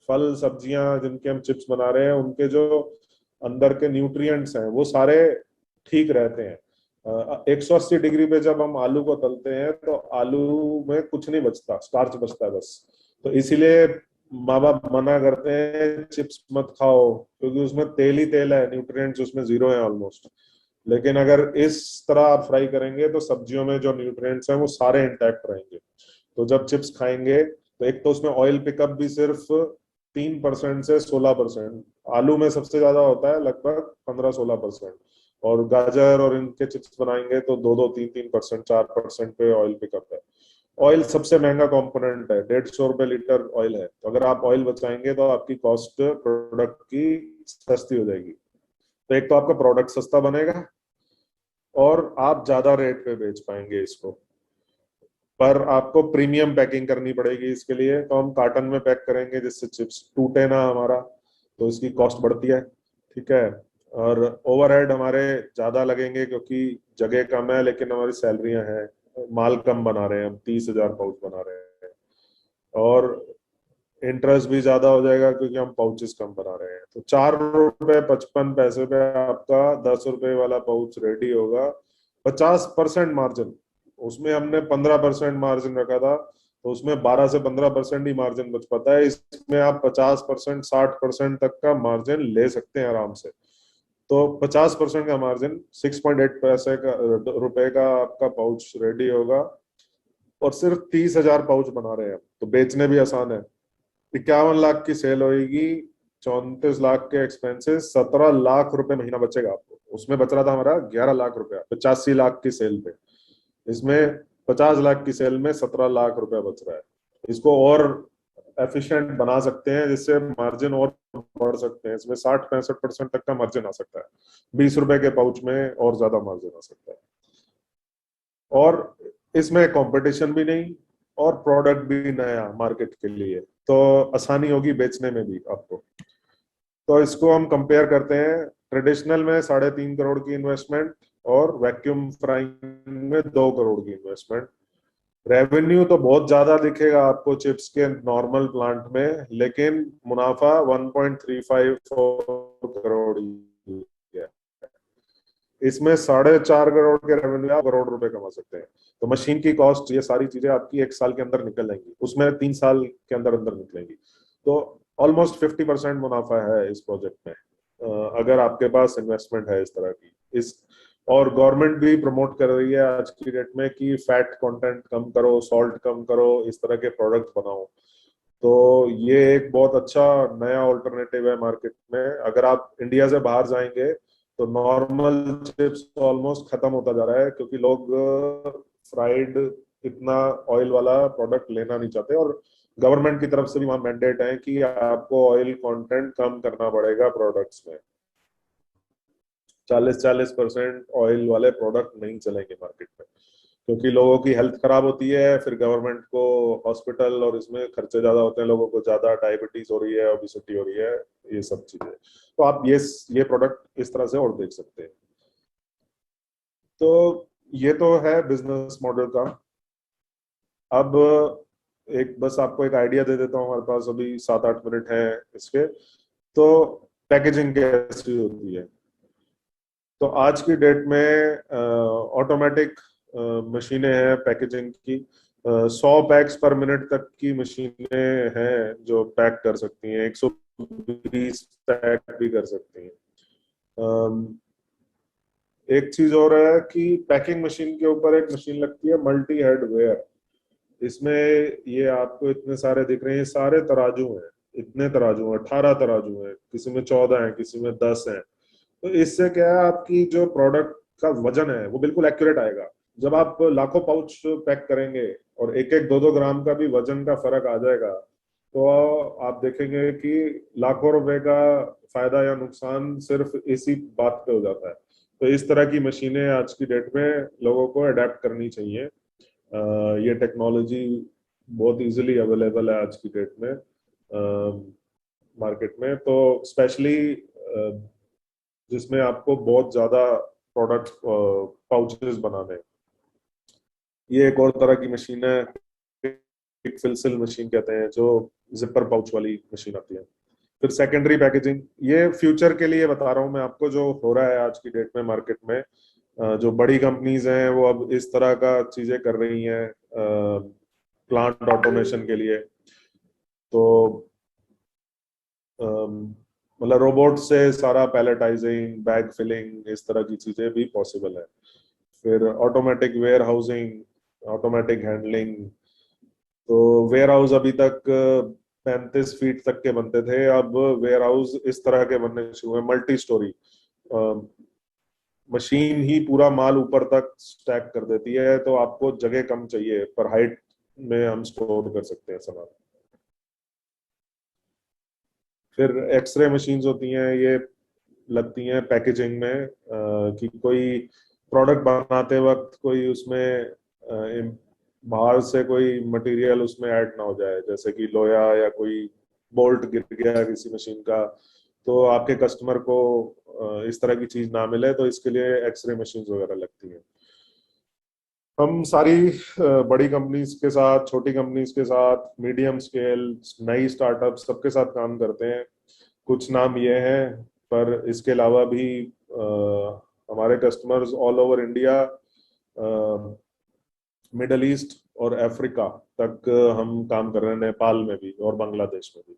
फल सब्जियां जिनके हम चिप्स बना रहे हैं, उनके जो अंदर के न्यूट्रिएंट्स हैं वो सारे ठीक रहते हैं। 180 डिग्री पे जब हम आलू को तलते हैं तो आलू में कुछ नहीं बचता, स्टार्च बचता है बस। तो इसीलिए माँ बाप मना करते हैं चिप्स मत खाओ, क्योंकि उसमें तेल ही तेल है, न्यूट्रिएंट्स उसमें जीरो है ऑलमोस्ट। लेकिन अगर इस तरह आप फ्राई करेंगे तो सब्जियों में जो न्यूट्रिएंट्स हैं वो सारे इंटैक्ट रहेंगे। तो जब चिप्स खाएंगे तो एक तो उसमें ऑयल पिकअप भी सिर्फ 3% से 16%। आलू में सबसे ज्यादा होता है लगभग 15-16%, और गाजर और इनके चिप्स बनाएंगे तो 2-3% 4% पे ऑयल पिकअप है। ऑयल सबसे महंगा कंपोनेंट है, 150 रुपए लीटर ऑयल है। तो अगर आप ऑयल बचाएंगे तो आपकी कॉस्ट प्रोडक्ट की सस्ती हो जाएगी। तो एक तो आपका प्रोडक्ट सस्ता बनेगा और आप ज्यादा रेट पे बेच पाएंगे इसको। पर आपको प्रीमियम पैकिंग करनी पड़ेगी इसके लिए, तो हम कार्टन में पैक करेंगे जिससे चिप्स टूटे ना हमारा, तो इसकी कॉस्ट बढ़ती है। ठीक है। और ओवरहेड हमारे ज्यादा लगेंगे क्योंकि जगह कम है, लेकिन हमारी सैलरियां हैं, माल कम बना रहे हैं, हम 30,000 पाउच बना रहे हैं। और इंटरेस्ट भी ज्यादा हो जाएगा क्योंकि हम पाउचेस कम बना रहे हैं। तो 4 रुपए 55 पैसे पे आपका 10 रुपए वाला पाउच रेडी होगा। 50% मार्जिन, उसमें हमने 15% मार्जिन रखा था, तो उसमें 12 से 15% ही मार्जिन बच पाता है। इसमें आप 50% 60% तक का मार्जिन ले सकते हैं आराम से। तो 50% का मार्जिन 6.8 पैसे का रुपए का आपका पाउच रेडी होगा, और सिर्फ 30,000 पाउच बना रहे हैं, तो बेचने भी आसान है। 51 लाख की सेल होगी, 34 लाख के एक्सपेंसेस, 17 लाख रुपए महीना बचेगा आपको। उसमें बच रहा था हमारा 11 लाख रुपया 85 लाख की सेल पे। इसमें 50 लाख की सेल में 17 लाख रुपया बच रहा है। इसको और एफिशिएंट बना सकते हैं जिससे मार्जिन और बढ़ सकते हैं। इसमें 60-65% तक का मार्जिन आ सकता है। 20 रुपए के पाउच में और ज्यादा मार्जिन आ सकता है। और इसमें कंपटीशन भी नहीं, और प्रोडक्ट भी नया मार्केट के लिए, तो आसानी होगी बेचने में भी आपको। तो इसको हम कंपेयर करते हैं, ट्रेडिशनल में 3.5 करोड़ की इन्वेस्टमेंट और वैक्यूम फ्राइंग में 2 करोड़ की इन्वेस्टमेंट। रेवेन्यू तो बहुत ज्यादा दिखेगा आपको चिप्स के नॉर्मल प्लांट में, लेकिन मुनाफा 1.354 करोड़ ही है। इसमें 4.5 करोड़ के रेवेन्यू आप करोड़ रुपए कमा सकते हैं। तो मशीन की कॉस्ट, ये सारी चीजें आपकी 1 साल के अंदर निकल जाएंगी, उसमें 3 साल के अंदर अंदर निकलेंगी। तो ऑलमोस्ट 50% मुनाफा है इस प्रोजेक्ट में, अगर आपके पास इन्वेस्टमेंट है इस तरह की। इस और गवर्नमेंट भी प्रमोट कर रही है आज की डेट में कि फैट कंटेंट कम करो, सॉल्ट कम करो, इस तरह के प्रोडक्ट बनाओ। तो ये एक बहुत अच्छा नया ऑल्टरनेटिव है मार्केट में। अगर आप इंडिया से बाहर जाएंगे तो नॉर्मल चिप्स ऑलमोस्ट खत्म होता जा रहा है, क्योंकि लोग फ्राइड इतना ऑयल वाला प्रोडक्ट लेना नहीं चाहते, और गवर्नमेंट की तरफ से भी वहां मैंडेट है कि आपको ऑयल कंटेंट कम करना पड़ेगा प्रोडक्ट्स में। 40% ऑयल वाले प्रोडक्ट नहीं चलेंगे मार्केट में, क्योंकि लोगों की हेल्थ खराब होती है, फिर गवर्नमेंट को हॉस्पिटल और इसमें खर्चे ज्यादा होते हैं, लोगों को ज्यादा डायबिटीज हो रही है, ओबेसिटी हो रही है, ये सब चीजें। तो आप ये प्रोडक्ट इस तरह से और देख सकते हैं। तो ये तो है बिजनेस मॉडल का। अब एक बस आपको एक आइडिया दे देता हूँ, हमारे पास अभी 7-8 मिनट है इसके। तो पैकेजिंग कैसी होती है? तो आज की डेट में ऑटोमेटिक मशीनें हैं पैकेजिंग की। 100 पैक्स पर मिनट तक की मशीनें हैं जो पैक कर सकती हैं, 120 पैक भी कर सकती हैं। एक चीज और है कि पैकिंग मशीन के ऊपर एक मशीन लगती है मल्टी हेड वेयर। इसमें ये आपको इतने सारे दिख रहे हैं, सारे तराजू हैं, इतने तराजू हैं, 18 तराजू हैं, किसी में 14 हैं, किसी में 10 हैं। तो इससे क्या है, आपकी जो प्रोडक्ट का वजन है वो बिल्कुल एक्यूरेट आएगा। जब आप लाखों पाउच पैक करेंगे और 1-1 2-2 ग्राम का भी वजन का फर्क आ जाएगा, तो आप देखेंगे कि लाखों रुपए का फायदा या नुकसान सिर्फ इसी बात पे हो जाता है। तो इस तरह की मशीनें आज की डेट में लोगों को अडेप्ट करनी चाहिए। ये टेक्नोलॉजी बहुत इजीली अवेलेबल है आज की डेट में मार्केट में। तो स्पेशली जिसमें आपको बहुत ज्यादा प्रोडक्ट पाउचेस बनाने, ये एक और तरह की मशीन है, एक फिल मशीन कहते हैं, जो जिपर पाउच वाली मशीन आती है। फिर सेकेंडरी पैकेजिंग, ये फ्यूचर के लिए बता रहा हूँ मैं आपको, जो हो रहा है आज की डेट में मार्केट में। जो बड़ी कंपनीज हैं वो अब इस तरह का चीजें कर रही हैं प्लांट ऑटोमेशन के लिए। तो मतलब रोबोट से सारा पैलेटाइजिंग, बैग फिलिंग, इस तरह की चीजें भी पॉसिबल है। फिर automatic warehousing, automatic handling. तो वेयर हाउस अभी तक 35 फीट तक के बनते थे, अब वेयर हाउस इस तरह के बनने शुरू हुए, मल्टी स्टोरी। मशीन ही पूरा माल ऊपर तक स्टैक कर देती है, तो आपको जगह कम चाहिए पर हाइट में हम स्टोर कर सकते हैं सामान। फिर एक्सरे मशीन्स होती हैं, ये लगती हैं पैकेजिंग में, कि कोई प्रोडक्ट बनाते वक्त कोई उसमें बाहर से कोई मटेरियल उसमें ऐड ना हो जाए, जैसे कि लोहा या कोई बोल्ट गिर गया किसी मशीन का, तो आपके कस्टमर को इस तरह की चीज ना मिले, तो इसके लिए एक्सरे मशीन्स वगैरह लगती हैं। हम सारी बड़ी कंपनीज के साथ, छोटी कंपनीज के साथ, मीडियम स्केल, नई स्टार्टअप, सबके साथ काम करते हैं। कुछ नाम ये हैं, पर इसके अलावा भी हमारे customers all over India, middle east और अफ्रीका तक हम काम कर रहे हैं, नेपाल में भी और बांग्लादेश में भी।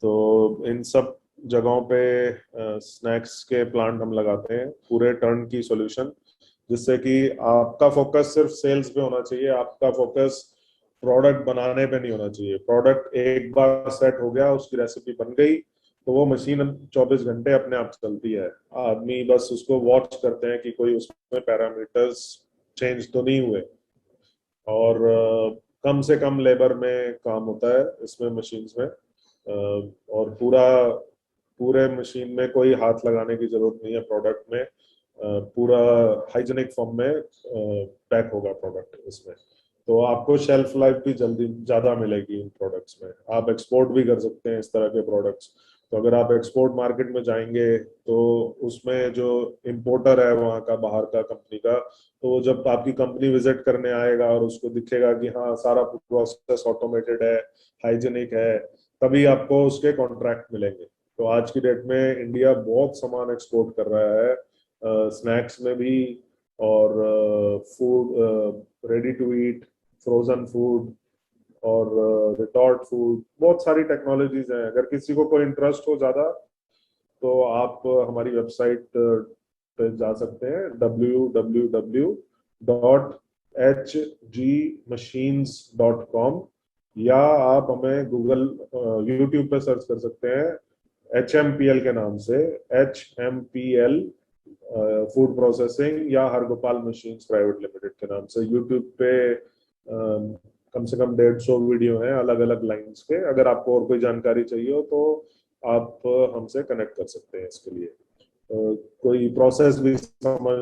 तो इन सब जगहों पे स्नैक्स के प्लांट हम लगाते हैं, पूरे टर्न की सॉल्यूशन, जिससे कि आपका फोकस सिर्फ सेल्स पे होना चाहिए, आपका फोकस प्रोडक्ट बनाने पे नहीं होना चाहिए। प्रोडक्ट एक बार सेट हो गया, उसकी रेसिपी बन गई, तो वो मशीन 24 घंटे अपने आप चलती है। आदमी बस उसको वॉच करते हैं कि कोई उसमें पैरामीटर्स चेंज तो नहीं हुए, और कम से कम लेबर में काम होता है इसमें, मशीन्स में। और पूरे मशीन में कोई हाथ लगाने की जरूरत नहीं है प्रोडक्ट में। पूरा हाइजेनिक फॉर्म में पैक होगा प्रोडक्ट इसमें, तो आपको शेल्फ लाइफ भी जल्दी ज्यादा मिलेगी इन प्रोडक्ट्स में। आप एक्सपोर्ट भी कर सकते हैं इस तरह के प्रोडक्ट्स। तो अगर आप एक्सपोर्ट मार्केट में जाएंगे, तो उसमें जो इम्पोर्टर है वहाँ का, बाहर का कंपनी का, तो वो जब आपकी कंपनी विजिट करने आएगा और उसको दिखेगा कि हाँ सारा प्रोसेस ऑटोमेटेड है, हाइजेनिक है, तभी आपको उसके कॉन्ट्रैक्ट मिलेंगे। तो आज की डेट में इंडिया बहुत सामान एक्सपोर्ट कर रहा है, स्नैक्स में भी, और food, ready to eat, frozen food, और रिटॉर्ट फूड, बहुत सारी टेक्नोलॉजीज हैं। अगर किसी को कोई इंटरेस्ट हो ज्यादा, तो आप हमारी वेबसाइट पे जा सकते हैं, www.hgmachines.com, या आप हमें गूगल, यूट्यूब पे सर्च कर सकते हैं HMPL के नाम से, HMPL फूड प्रोसेसिंग, या हरगोपाल मशीन्स प्राइवेट लिमिटेड के नाम से। यूट्यूब पे कम से कम 150 वीडियो हैं अलग अलग लाइंस के। अगर आपको और कोई जानकारी चाहिए हो, तो आप हमसे कनेक्ट कर सकते हैं इसके लिए। कोई प्रोसेस भी समझ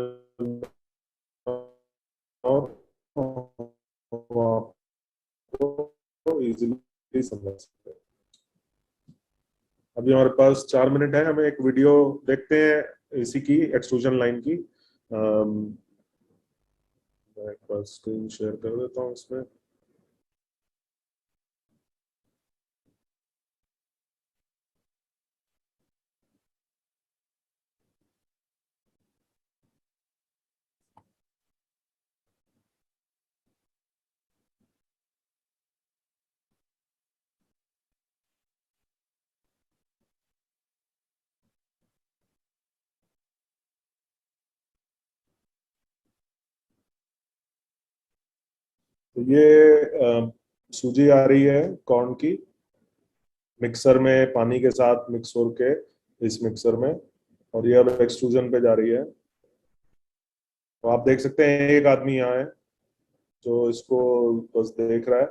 आपको इजीली समझ सकते हैं। अभी हमारे पास 4 मिनट है, हमें एक वीडियो देखते हैं इसी की, एक्सट्रूजन लाइन की। मैं एक बार स्क्रीन शेयर कर देता हूँ इसमें। तो ये सूजी आ रही है कॉर्न की, मिक्सर में पानी के साथ मिक्स होके इस मिक्सर में, और ये अब एक्सट्रूजन पे जा रही है। तो आप देख सकते हैं एक आदमी यहाँ है जो इसको बस देख रहा है,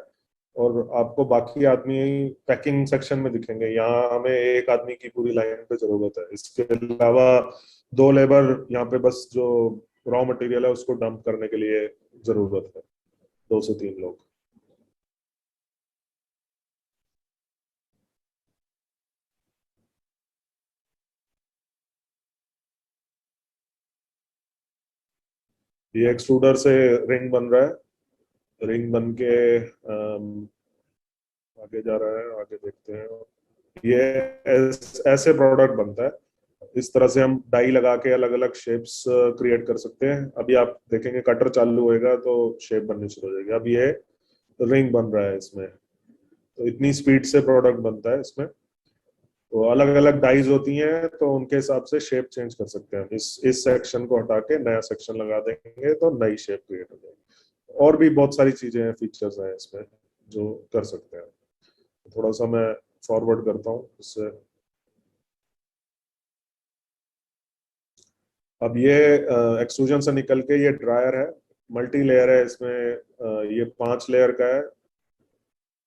और आपको बाकी आदमी पैकिंग सेक्शन में दिखेंगे। यहाँ हमें एक आदमी की पूरी लाइन पे जरूरत है, इसके अलावा 2 लेबर यहाँ पे बस जो रॉ मटेरियल है उसको डंप करने के लिए जरूरत है, 2 से 3 लोग। ये एक्सट्रूडर से रिंग बन रहा है, रिंग बन के आगे जा रहा है, आगे देखते हैं। ये ऐसे प्रोडक्ट बनता है, इस तरह से हम डाई लगा के अलग अलग शेप्स क्रिएट कर सकते हैं। अभी आप देखेंगे कटर चालू होएगा तो शेप बननी शुरू हो जाएगी। अब ये रिंग बन रहा है इसमें, तो इतनी स्पीड से प्रोडक्ट बनता है इसमें। तो अलग अलग डाइज होती हैं, तो उनके हिसाब से शेप चेंज कर सकते हैं। इस सेक्शन को हटा के नया सेक्शन लगा देंगे तो नई शेप क्रिएट हो जाएगी। और भी बहुत सारी चीजें हैं, फीचर्स हैं इसमें जो कर सकते हैं। थोड़ा सा मैं फॉरवर्ड करता हूँ इससे। अब ये एक्सट्रूजन से निकल के ये ड्रायर है, मल्टी लेयर है इसमें, ये 5 लेयर का है।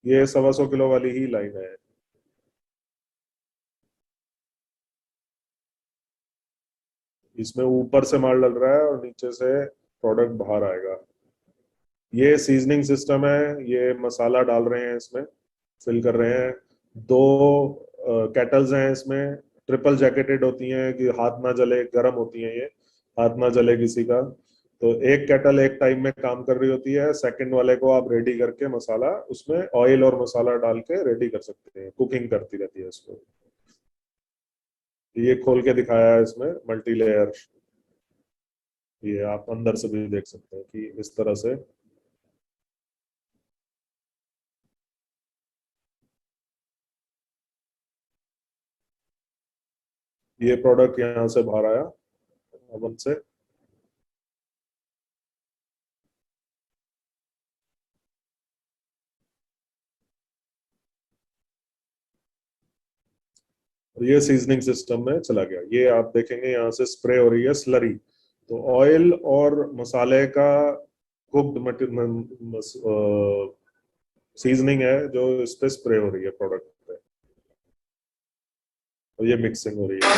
ये 125 किलो वाली ही लाइन है। इसमें ऊपर से माल डल रहा है और नीचे से प्रोडक्ट बाहर आएगा। ये सीजनिंग सिस्टम है, ये मसाला डाल रहे हैं इसमें, फिल कर रहे हैं। 2 केटल्स हैं इसमें, ट्रिपल जैकेटेड होती हैं कि हाथ ना जले, गर्म होती हैं ये, हाथ ना जले किसी का। तो एक केटल एक टाइम में काम कर रही होती है, सेकंड वाले को आप रेडी करके मसाला उसमें ऑयल और मसाला डाल के रेडी कर सकते हैं, कुकिंग करती रहती है उसको। ये खोल के दिखाया है इसमें मल्टी लेयर, ये आप अंदर से भी देख सकते हैं कि इस तरह से। ये प्रोडक्ट यहाँ से बाहर आया ओवन से। और ये सीजनिंग सिस्टम में चला गया। ये आप देखेंगे यहाँ से स्प्रे हो रही है स्लरी, तो ऑयल और मसाले का कुक्ड सीजनिंग है जो इस पे स्प्रे हो रही है प्रोडक्ट पे, और ये मिक्सिंग हो रही है।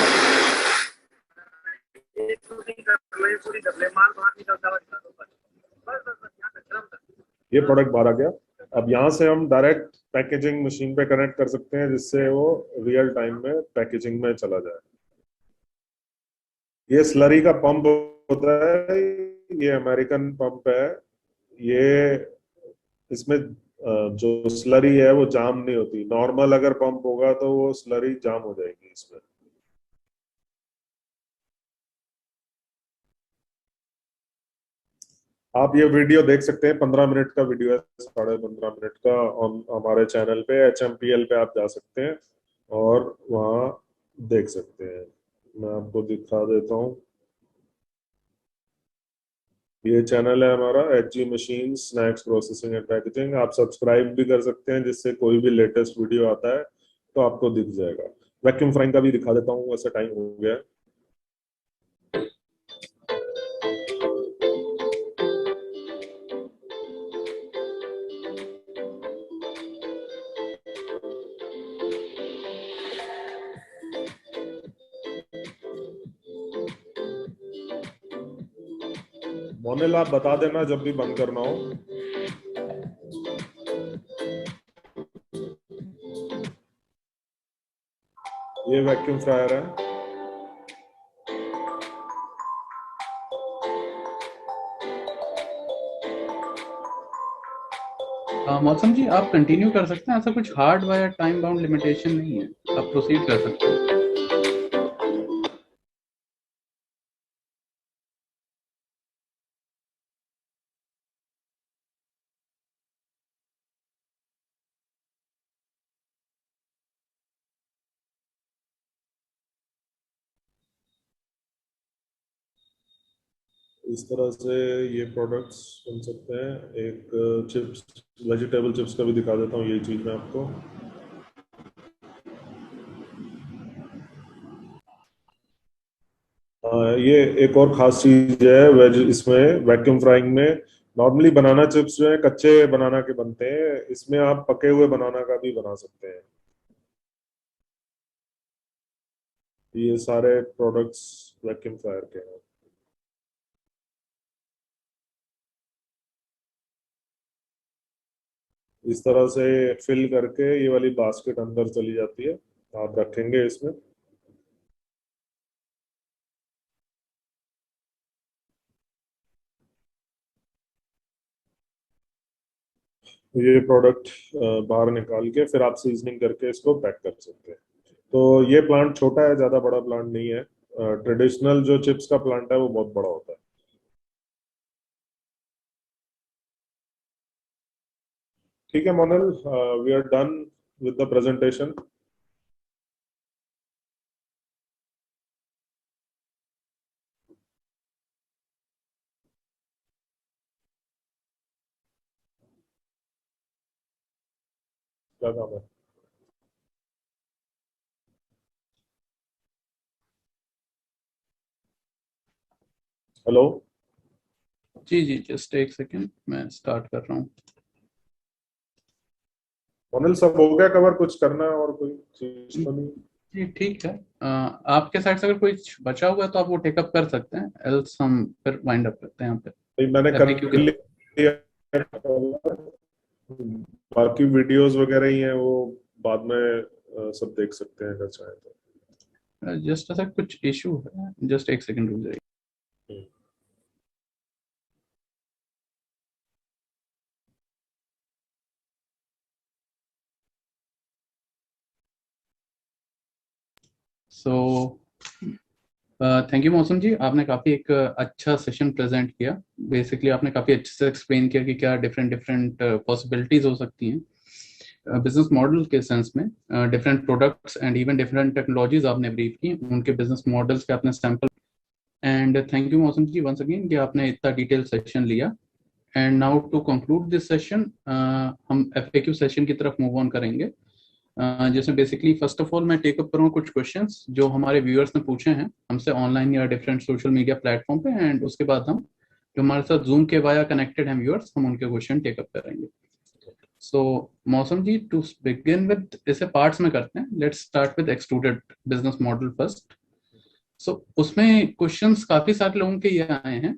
ये प्रोडक्ट बाहर आ गया। अब यहाँ से हम डायरेक्ट पैकेजिंग मशीन पे कनेक्ट कर सकते हैं, जिससे वो रियल टाइम में पैकेजिंग में चला जाए। ये स्लरी का पंप होता है, ये अमेरिकन पंप है। ये इसमें जो स्लरी है वो जाम नहीं होती। नॉर्मल अगर पंप होगा तो वो स्लरी जाम हो जाएगी इसमें। आप ये वीडियो देख सकते हैं, 15 मिनट का वीडियो है, 15.5 मिनट का। हमारे चैनल पे HMPL पे आप जा सकते हैं और वहाँ देख सकते हैं। मैं आपको दिखा देता हूँ, ये चैनल है हमारा HG machine snacks processing and packaging. आप सब्सक्राइब भी कर सकते हैं, जिससे कोई भी लेटेस्ट वीडियो आता है तो आपको दिख जाएगा। वैक्यूम फ्राइंग का भी दिखा देता हूँ, वैसे टाइम हो गया है। मोनिल आप बता देना जब भी बंद करना हो। ये वैक्यूम फ्रायर है। मौसम जी आप कंटिन्यू कर सकते हैं, ऐसा कुछ हार्ड व या टाइम बाउंड लिमिटेशन नहीं है, आप प्रोसीड कर सकते हैं। इस तरह से ये प्रोडक्ट्स बन सकते हैं। एक चिप्स, वेजिटेबल चिप्स का भी दिखा देता हूँ, ये चीज मैं आपको। ये एक और खास चीज है वेज इसमें वैक्यूम फ्राइंग में। नॉर्मली बनाना चिप्स जो है कच्चे बनाना के बनते हैं, इसमें आप पके हुए बनाना का भी बना सकते हैं। ये सारे प्रोडक्ट्स वैक्यूम फ्रायर के हैं। इस तरह से फिल करके ये वाली बास्केट अंदर चली जाती है, आप रखेंगे इसमें। ये प्रोडक्ट बाहर निकाल के फिर आप सीजनिंग करके इसको पैक कर सकते हैं। तो ये प्लांट छोटा है, ज्यादा बड़ा प्लांट नहीं है। ट्रेडिशनल जो चिप्स का प्लांट है वो बहुत बड़ा होता है। ठीक है Monal, we are done with the presentation. क्या काम है? हेलो। जी जी, जस्ट एक सेकेंड, मैं स्टार्ट कर रहा हूँ। मोनिल सब हो गया कवर, कुछ करना है और कोई चीज तो नहीं? जी ठीक है। आपके साइड से अगर कोई बचा हुआ है तो आप वो टेकअप कर सकते हैं, एल्स हम फिर वाइंड अप करते हैं यहाँ पे नहीं, मैंने कर एफएक्यू के। लिया। बाकी वीडियोस वगैरह ही हैं, वो बाद में सब देख सकते हैं अगर चाहे तो। जस्ट ऐसा कुछ इशू है, जस्ट एक सेकंड रुक जाइए। हम्म। सो थैंक यू मौसम जी, आपने काफ़ी एक अच्छा सेशन प्रेजेंट किया। बेसिकली आपने काफ़ी अच्छे से एक्सप्लेन किया कि क्या डिफरेंट डिफरेंट पॉसिबिलिटीज हो सकती हैं बिजनेस मॉडल के सेंस में। Different products and even different technologies आपने ब्रीफ की, उनके बिजनेस मॉडल्स के आपने सैंपल। एंड थैंक यू मौसम जी वंस अगेन कि आपने इतना डिटेल सेशन लिया। And now to conclude this session, हम एफएक्यू सेशन की तरफ मूव ऑन करेंगे, जिसमें बेसिकली फर्स्ट ऑफ ऑल मैं टेकअप करूँगा कुछ क्वेश्चंस जो हमारे व्यूअर्स ने पूछे हैं हमसे ऑनलाइन या डिफरेंट सोशल मीडिया प्लेटफॉर्म पे, एंड उसके बाद हम जो हमारे साथ जूम के वाया कनेक्टेड हैं व्यूअर्स, हम उनके क्वेश्चन टेकअप करेंगे। So Mausam ji, to begin with इसे पार्ट्स में करते हैं। Let's start with extruded business model first. So उसमें क्वेश्चंस काफी सारे लोगों के ये आए हैं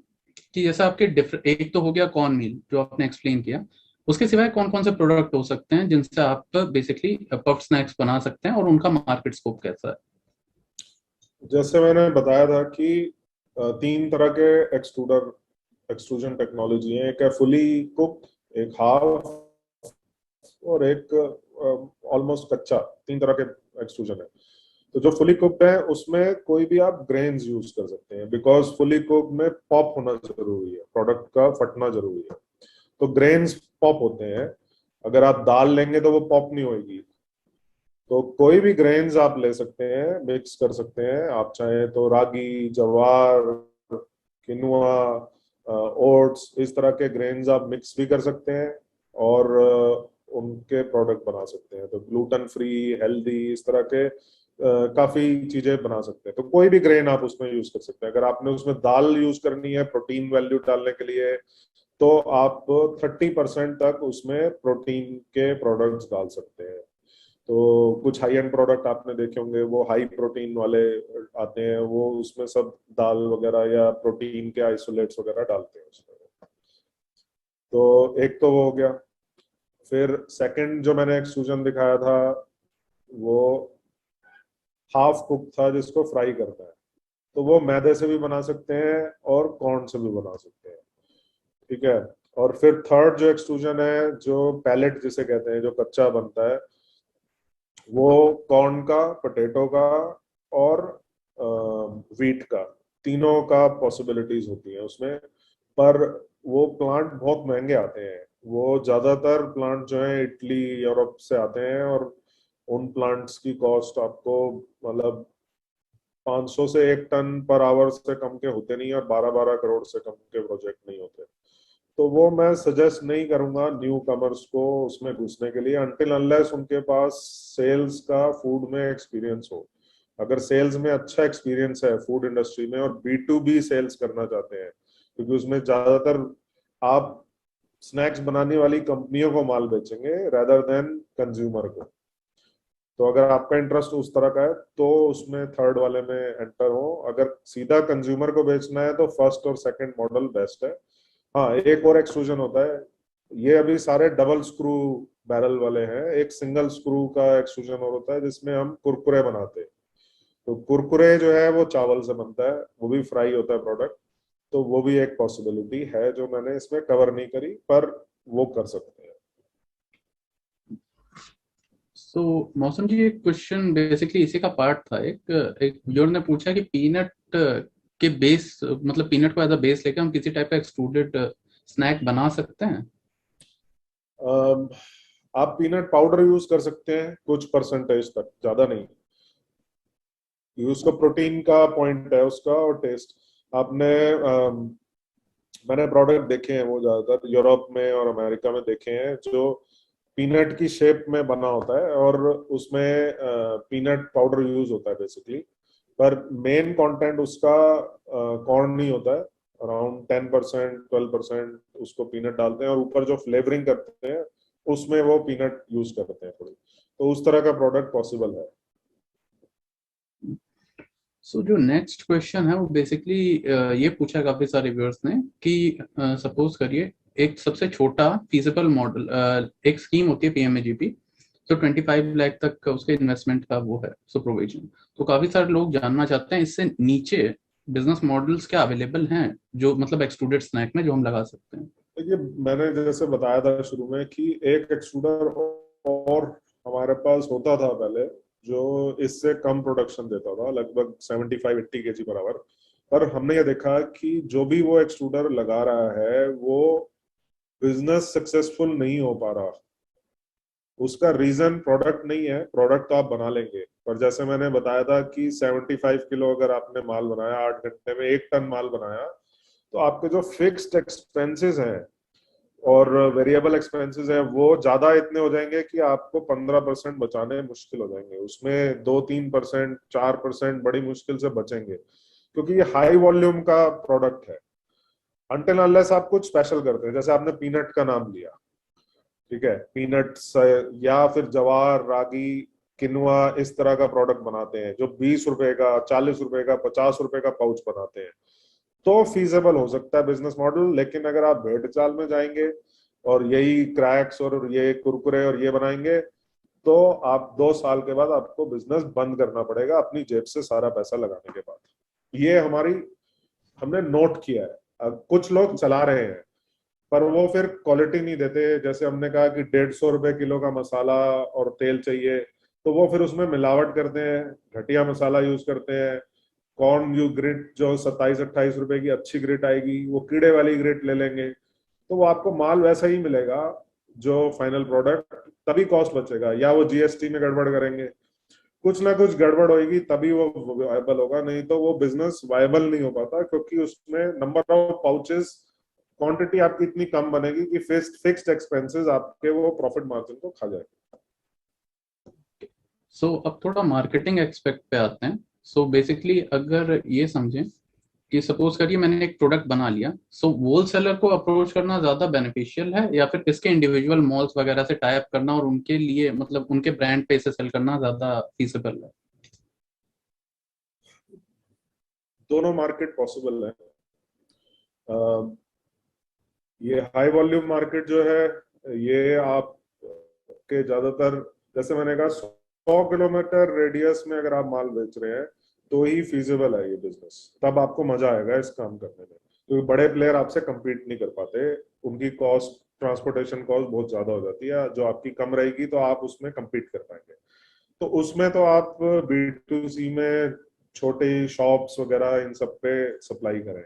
कि जैसा आपके एक तो हो गया कॉर्न मील जो आपने एक्सप्लेन किया, उसके सिवाय कौन कौन से प्रोडक्ट हो सकते हैं जिनसे आप बेसिकली पफ स्नैक्स बना सकते हैं और उनका मार्केट स्कोप कैसा है? जैसे मैंने बताया था कि तीन तरह के एक्सट्रूजन टेक्नोलॉजी है। एक है फुली कुक, एक हाफ, और एक ऑलमोस्ट कच्चा। तीन तरह के एक्सट्रूजन है। तो जो फुली कुक्ड है उसमें कोई भी आप ग्रेन्स यूज कर सकते हैं, बिकॉज फुली कुक में पॉप होना जरूरी है, प्रोडक्ट का फटना जरूरी है। तो ग्रेन्स पॉप होते हैं। अगर आप दाल लेंगे तो वो पॉप नहीं होगी। तो कोई भी ग्रेन्स आप ले सकते हैं, मिक्स कर सकते हैं। आप चाहें तो रागी, जवार, किनुआ, ओट्स, इस तरह के ग्रेन्स आप मिक्स भी कर सकते हैं और उनके प्रोडक्ट बना सकते हैं। तो ग्लूटेन फ्री, हेल्दी, इस तरह के काफी चीजें बना सकते हैं। तो कोई भी ग्रेन आप उसमें यूज कर सकते हैं। अगर आपने उसमें दाल यूज करनी है प्रोटीन वैल्यू डालने के लिए, तो आप 30% तक उसमें प्रोटीन के प्रोडक्ट्स डाल सकते हैं। तो कुछ हाई एंड प्रोडक्ट आपने देखे होंगे, वो हाई प्रोटीन वाले आते हैं, वो उसमें सब दाल वगैरह या प्रोटीन के आइसोलेट्स वगैरह डालते हैं उसमें। तो एक तो वो हो गया। फिर सेकंड जो मैंने एक्सट्रूजन दिखाया था वो हाफ कुक था, जिसको फ्राई करना है। तो वो मैदे से भी बना सकते हैं और कॉर्न से भी बना सकते हैं। ठीक है। और फिर थर्ड जो एक्सट्रूजन है, जो पैलेट जिसे कहते हैं, जो कच्चा बनता है, वो कॉर्न का, पोटैटो का और व्हीट का, तीनों का पॉसिबिलिटीज होती है उसमें। पर वो प्लांट बहुत महंगे आते हैं। वो ज्यादातर प्लांट जो है इटली, यूरोप से आते हैं, और उन प्लांट्स की कॉस्ट आपको मतलब 500 से 1 टन पर आवर से कम के होते नहीं, और 12-12 करोड़ से कम के प्रोजेक्ट नहीं होते। तो वो मैं सजेस्ट नहीं करूंगा न्यू कमर्स को उसमें घुसने के लिए, अनटिल अनलेस उनके पास सेल्स का फूड में एक्सपीरियंस हो। अगर सेल्स में अच्छा एक्सपीरियंस है फूड इंडस्ट्री में, और B2B सेल्स करना चाहते हैं, क्योंकि उसमें ज्यादातर आप स्नैक्स बनाने वाली कंपनियों को माल बेचेंगे रेदर देन कंज्यूमर को। तो अगर आपका इंटरेस्ट उस तरह का है तो उसमें थर्ड वाले में एंटर हो। अगर सीधा कंज्यूमर को बेचना है तो फर्स्ट और सेकंड मॉडल बेस्ट है। हाँ, एक और एक्सट्रूजन होता है। ये अभी सारे डबल स्क्रू बैरल वाले हैं। एक सिंगल स्क्रू का एक्सट्रूजन और होता है जिसमें हम कुरकुरे बनाते हैं। तो कुरकुरे जो है वो चावल से बनता है, वो भी फ्राई होता है प्रोडक्ट। तो वो भी एक पॉसिबिलिटी है जो मैंने इसमें कवर नहीं करी, पर वो कर सकते हैं। सो मौसम जी, एक क्वेश्चन बेसिकली इसी का पार्ट था। एक एक व्यूअर ने पूछा कि पीनट के बेस, मतलब पीनट को एज अ बेस लेके हम किसी टाइप का एक्सट्रूडेड स्नैक बना सकते हैं? अम, आप पीनट पाउडर यूज कर सकते हैं कुछ परसेंटेज तक, ज्यादा नहीं। यूज का प्रोटीन का पॉइंट है उसका, और टेस्ट। आपने मैंने प्रोडक्ट देखे हैं वो ज्यादातर यूरोप में और अमेरिका में देखे हैं, जो पीनट की शेप में बना होता है और उसमें पीनट पाउडर यूज होता है बेसिकली। पर मेन कंटेंट उसका कॉर्न नहीं होता है, अराउंड 10% 12% उसको पीनट डालते हैं और ऊपर जो फ्लेवरिंग करते हैं उसमें वो पीनट यूज करते हैं थोड़ी, तो उस तरह का प्रोडक्ट पॉसिबल है। सो जो नेक्स्ट क्वेश्चन है वो बेसिकली ये पूछा काफी सारे व्यूअर्स ने कि सपोज करिए एक सबसे छोटा फीजिबल मॉडल एक स्कीम होती है पीएमएजीपी, तो 25 लाख तक का उसके इन्वेस्टमेंट का वो है सुपरविजन। तो काफी सारे लोग जानना चाहते हैं इससे नीचे बिजनेस मॉडल्स क्या अवेलेबल हैं जो मतलब एक्सट्रूडेड स्नैक में जो हम लगा सकते हैं। देखिए, मैंने जैसे बताया था शुरू में कि एक एक्सट्रूडर और हमारे पास होता था पहले, जो इससे कम प्रोडक्शन देता था, लगभग 75-80 केजी पर आवर। पर हमने ये देखा कि जो भी वो एक्सट्रूडर लगा रहा है वो बिजनेस सक्सेसफुल नहीं हो पा रहा। उसका रीजन प्रोडक्ट नहीं है, प्रोडक्ट तो आप बना लेंगे, पर जैसे मैंने बताया था कि 75 किलो अगर आपने माल बनाया, 8 घंटे में 1 टन माल बनाया, तो आपके जो फिक्स्ड एक्सपेंसेस हैं और वेरिएबल एक्सपेंसेस है वो ज्यादा इतने हो जाएंगे कि आपको 15% बचाने मुश्किल हो जाएंगे। उसमें 2-3% 4% बड़ी मुश्किल से बचेंगे, क्योंकि ये हाई वॉल्यूम का प्रोडक्ट है। अनटिल अनलेस आप कुछ स्पेशल करते हैं, जैसे आपने पीनट का नाम लिया, ठीक है, पीनट्स या फिर जवार, रागी, किनुआ, इस तरह का प्रोडक्ट बनाते हैं जो 20 रुपए का, 40 रुपए का, 50 रुपए का पाउच बनाते हैं, तो फीजेबल हो सकता है बिजनेस मॉडल। लेकिन अगर आप भेड़ चाल में जाएंगे और यही क्रैक्स और ये कुरकुरे और ये बनाएंगे, तो आप 2 साल के बाद आपको बिजनेस बंद करना पड़ेगा अपनी जेब से सारा पैसा लगाने के बाद। ये हमने नोट किया है। अब कुछ लोग चला रहे हैं पर वो फिर क्वालिटी नहीं देते। जैसे हमने कहा कि 150 रुपए किलो का मसाला और तेल चाहिए, तो वो फिर उसमें मिलावट करते हैं, घटिया मसाला यूज करते हैं। कॉर्न यू ग्रिट जो 27-28 रुपए की अच्छी ग्रिट आएगी, वो कीड़े वाली ग्रिट ले लेंगे, तो वो आपको माल वैसा ही मिलेगा जो फाइनल प्रोडक्ट, तभी कॉस्ट बचेगा। या वो जीएसटी में गड़बड़ करेंगे, कुछ ना कुछ गड़बड़ होगी तभी वो वायबल होगा, नहीं तो वो बिजनेस वायबल नहीं हो पाता, क्योंकि उसमें नंबर ऑफ पाउचेस, क्वांटिटी आपकी इतनी कम बनेगी कि फिक्स्ड एक्सपेंसेस आपके वो प्रॉफिट मार्जिन को खा जाएगा। सो अब थोड़ा मार्केटिंग एक्सपेक्ट पे आते हैं। सो बेसिकली अगर ये समझें कि सपोज करिए मैंने एक प्रोडक्ट बना लिया, सो होल सेलर को अप्रोच करना ज्यादा बेनिफिशियल है या फिर इसके इंडिविजुअल मॉल्स वगैरह से टाई अप करना और उनके लिए मतलब उनके ब्रांड पे इसे सेल करना ज्यादा फीसिबल है? दोनों मार्केट पॉसिबल है। ये हाई वॉल्यूम मार्केट जो है, ये आप के ज्यादातर, जैसे मैंने कहा, 100 किलोमीटर रेडियस में अगर आप माल बेच रहे हैं तो ही फीजिबल है ये बिजनेस, तब आपको मजा आएगा इस काम करने में, क्योंकि बड़े प्लेयर आपसे compete नहीं कर पाते। उनकी कॉस्ट, ट्रांसपोर्टेशन कॉस्ट बहुत ज्यादा हो जाती है, जो आपकी कम रहेगी तो आप उसमें compete कर पाएंगे। तो उसमें तो आप B2C में छोटे शॉप्स वगैरह इन सब पे सप्लाई करें।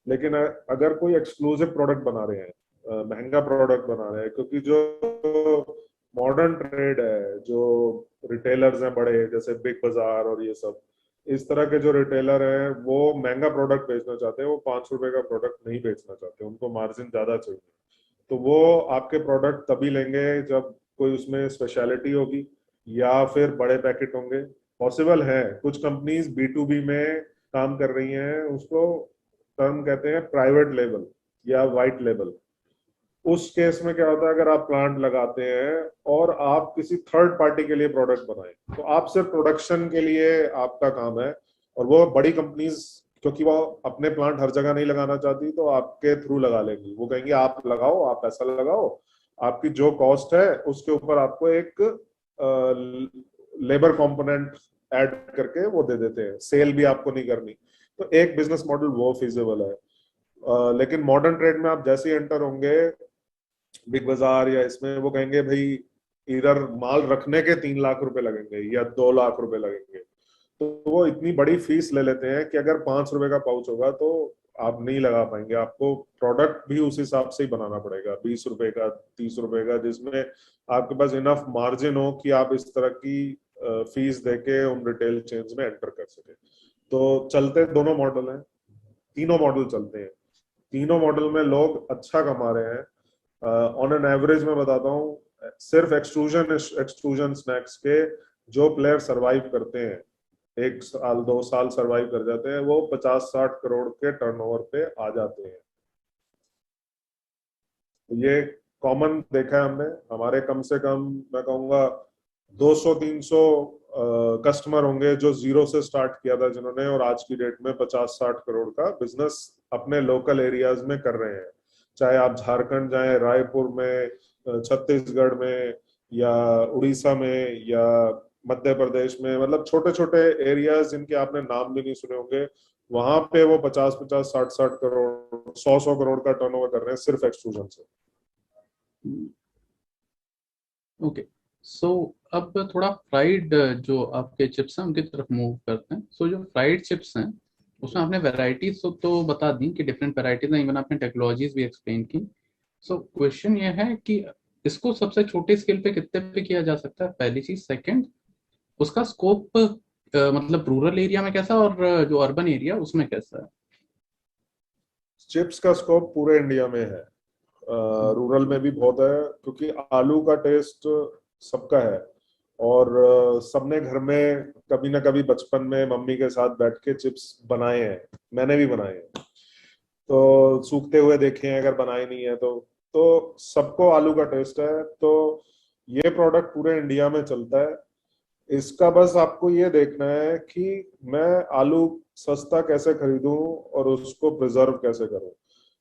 लेकिन अगर कोई एक्सक्लूसिव प्रोडक्ट बना रहे हैं, महंगा प्रोडक्ट बना रहे हैं, क्योंकि जो मॉडर्न ट्रेड है, जो रिटेलर्स हैं बड़े, जैसे बिग बाजार और ये सब, इस तरह के जो रिटेलर हैं वो महंगा प्रोडक्ट बेचना चाहते हैं, वो 5 रुपए का प्रोडक्ट नहीं बेचना चाहते, उनको मार्जिन ज्यादा चाहिए। तो वो आपके प्रोडक्ट तभी लेंगे जब कोई उसमें स्पेशलिटी होगी या फिर बड़े पैकेट होंगे। पॉसिबल है, कुछ कंपनीज B2B में काम कर रही हैं, उसको टर्म कहते हैं प्राइवेट लेबल या वाइट लेबल। उस केस में क्या होता है, अगर आप प्लांट लगाते हैं और आप किसी थर्ड पार्टी के लिए प्रोडक्ट बनाए, तो आप सिर्फ प्रोडक्शन के लिए आपका काम है, और वो बड़ी कंपनीज, क्योंकि वो अपने प्लांट हर जगह नहीं लगाना चाहती, तो आपके थ्रू लगा लेंगी। वो कहेंगे आप लगाओ, आप पैसा लगाओ, आपकी जो कॉस्ट है उसके ऊपर आपको एक लेबर कंपोनेंट ऐड करके वो दे देते हैं, सेल भी आपको नहीं करनी। तो एक बिजनेस मॉडल वो फिजिबल है। लेकिन मॉडर्न ट्रेड में आप जैसे ही एंटर होंगे, बिग बाजार या इसमें, वो कहेंगे भाई इधर माल रखने के 3 लाख रुपए लगेंगे या 2 लाख रुपए लगेंगे, तो वो इतनी बड़ी फीस ले लेते हैं कि अगर 5 रुपए का पाउच होगा तो आप नहीं लगा पाएंगे। आपको प्रोडक्ट भी उस हिसाब से ही बनाना पड़ेगा, 20 रुपए का, 30 रुपए का, जिसमें आपके पास इनफ मार्जिन हो कि आप इस तरह की फीस देके उन रिटेल चेन्स में एंटर कर सके। तो चलते दोनों मॉडल हैं, तीनों मॉडल चलते हैं। तीनों मॉडल में लोग अच्छा कमा रहे हैं। ऑन एन एवरेज मैं बताता हूँ, सिर्फ एक्सट्रूजन स्नैक्स के जो प्लेयर सरवाइव करते हैं 1 साल 2 साल सरवाइव कर जाते हैं, वो 50-60 करोड़ के टर्नओवर पे आ जाते हैं। ये कॉमन देखा है हमने। हमारे कम से कम मैं कहूंगा 200-300 कस्टमर होंगे जो जीरो से स्टार्ट किया था जिन्होंने, और आज की डेट में 50-60 करोड़ का बिजनेस अपने लोकल एरियाज में कर रहे हैं। चाहे आप झारखंड जाएं, रायपुर में, छत्तीसगढ़ में, या उड़ीसा में, या मध्य प्रदेश में, मतलब छोटे छोटे एरियाज जिनके आपने नाम भी नहीं सुने होंगे, वहां पे वो 50-50, 60-60 करोड़, 100-100 करोड़ का टर्नओवर कर रहे हैं सिर्फ एक्सट्रूजन से। ओके, सो अब थोड़ा फ्राइड जो आपके चिप्स हैं उनकी तरफ मूव करते हैं। सो जो फ्राइड चिप्स हैं उसमें आपने वैरायटीज तो बता दी कि डिफरेंट वैरायटीज हैं, इवन आपने टेक्नोलॉजीज भी एक्सप्लेन की। सो क्वेश्चन ये है कि इसको सबसे छोटे स्केल पे कितने पे किया जा सकता है, पहली चीज। सेकंड, उसका स्कोप मतलब रूरल एरिया में कैसा और जो अर्बन एरिया उसमें कैसा है? चिप्स का स्कोप पूरे इंडिया में है, रूरल में भी बहुत है, क्योंकि आलू का टेस्ट सबका है। और सबने घर में कभी ना कभी बचपन में मम्मी के साथ बैठ के चिप्स बनाए हैं, मैंने भी बनाए हैं, तो सूखते हुए देखे हैं, अगर बनाए नहीं है तो सबको आलू का टेस्ट है। तो ये प्रोडक्ट पूरे इंडिया में चलता है। इसका बस आपको ये देखना है कि मैं आलू सस्ता कैसे खरीदूं और उसको प्रिजर्व कैसे करूं,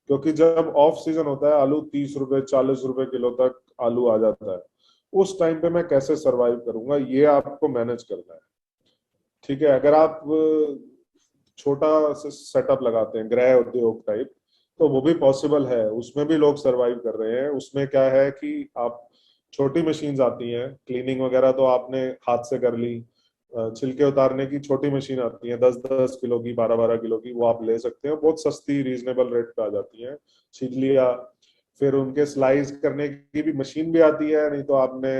क्योंकि जब ऑफ सीजन होता है आलू 30 रुपए 40 रुपए किलो तक आलू आ जाता है। उस टाइम पे मैं कैसे सरवाइव करूंगा, ये आपको मैनेज करना है। ठीक है, अगर आप छोटा सेटअप लगाते हैं गृह उद्योग टाइप, तो वो भी पॉसिबल है, उसमें भी लोग सरवाइव कर रहे हैं। उसमें क्या है कि आप छोटी मशीन्स आती हैं, क्लीनिंग वगैरह तो आपने हाथ से कर ली, छिलके उतारने की छोटी मशीन आती है 10-10 किलो की, 12-12 किलो की, वो आप ले सकते हैं, बहुत सस्ती रीजनेबल रेट पे आ जाती है। छील लिया, फिर उनके स्लाइस करने की भी मशीन भी आती है, नहीं तो आपने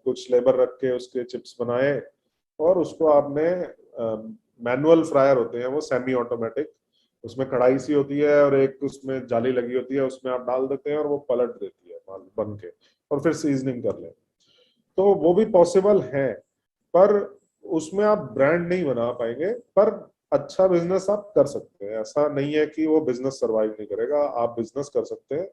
कुछ लेबर रख के उसके चिप्स बनाए, और उसको आपने मैनुअल फ्रायर होते हैं वो, सेमी ऑटोमेटिक, उसमें कढ़ाई सी होती है और एक उसमें जाली लगी होती है, उसमें आप डाल देते हैं और वो पलट देती है माल बन के, और फिर सीजनिंग कर ले। तो वो भी पॉसिबल है, पर उसमें आप ब्रांड नहीं बना पाएंगे, पर अच्छा बिजनेस आप कर सकते हैं। ऐसा नहीं है कि वो बिजनेस सरवाइव नहीं करेगा, आप बिजनेस कर सकते हैं।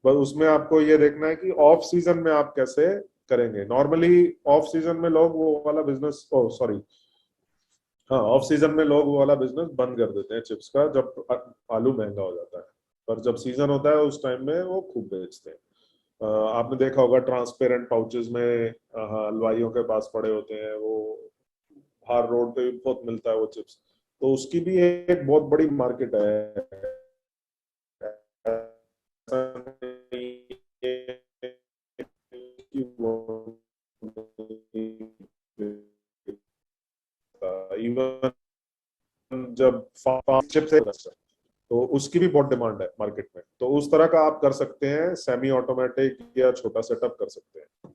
बस उसमें आपको ये देखना है कि ऑफ सीजन में आप कैसे करेंगे। नॉर्मली ऑफ सीजन में लोग वो वाला बिजनेस, ओ सॉरी, हाँ, ऑफ सीजन में लोग वो वाला बिजनेस बंद कर देते हैं चिप्स का, जब आलू महंगा हो जाता है। पर जब सीजन होता है उस टाइम में वो खूब बेचते हैं। आपने देखा होगा ट्रांसपेरेंट पाउचेस में हलवाइयों के पास पड़े होते हैं, वो बाहर रोड पे भी बहुत मिलता है वो चिप्स। तो उसकी भी एक बहुत बड़ी मार्केट है। ऐसा नहीं है कि वो इवन जब चिप्स है तो उसकी भी बहुत डिमांड है मार्केट में, तो उस तरह का आप कर सकते हैं, सेमी ऑटोमेटिक या छोटा सेटअप कर सकते हैं।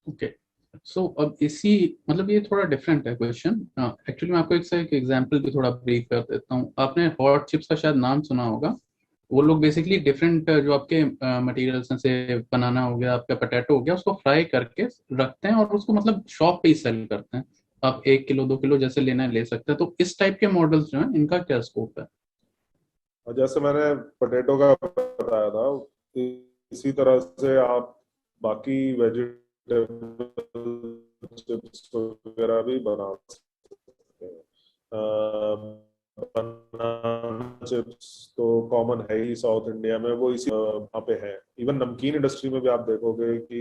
ओके, सो अब इसी मतलब ये थोड़ा डिफरेंट है क्वेश्चन। एक्चुअली मैं आपको एक एग्जांपल भी थोड़ा ब्रीफ कर देता हूँ। आपने हॉट चिप्स का शायद नाम सुना होगा। वो लोग बेसिकली डिफरेंट जो आपके मटेरियल्स से बनाना हो गया, आपका पोटैटो हो गया, उसको फ्राई करके रखते हैं और उसको मतलब शॉप पे ही सेल करते हैं। आप 1 किलो 2 किलो जैसे लेना है ले सकते हैं। तो इस टाइप के मॉडल्स जो हैं इनका क्या स्कोप है? और जैसे मैंने पोटैटो का बताया था, इसी तरह से आप बाकी वेजिटेबल चिप्स वगैरह भी बना सकते हैं। बनाना चिप्स तो कॉमन है ही साउथ इंडिया में, वो इसी वहाँ पे है। इवन नमकीन इंडस्ट्री में भी आप देखोगे कि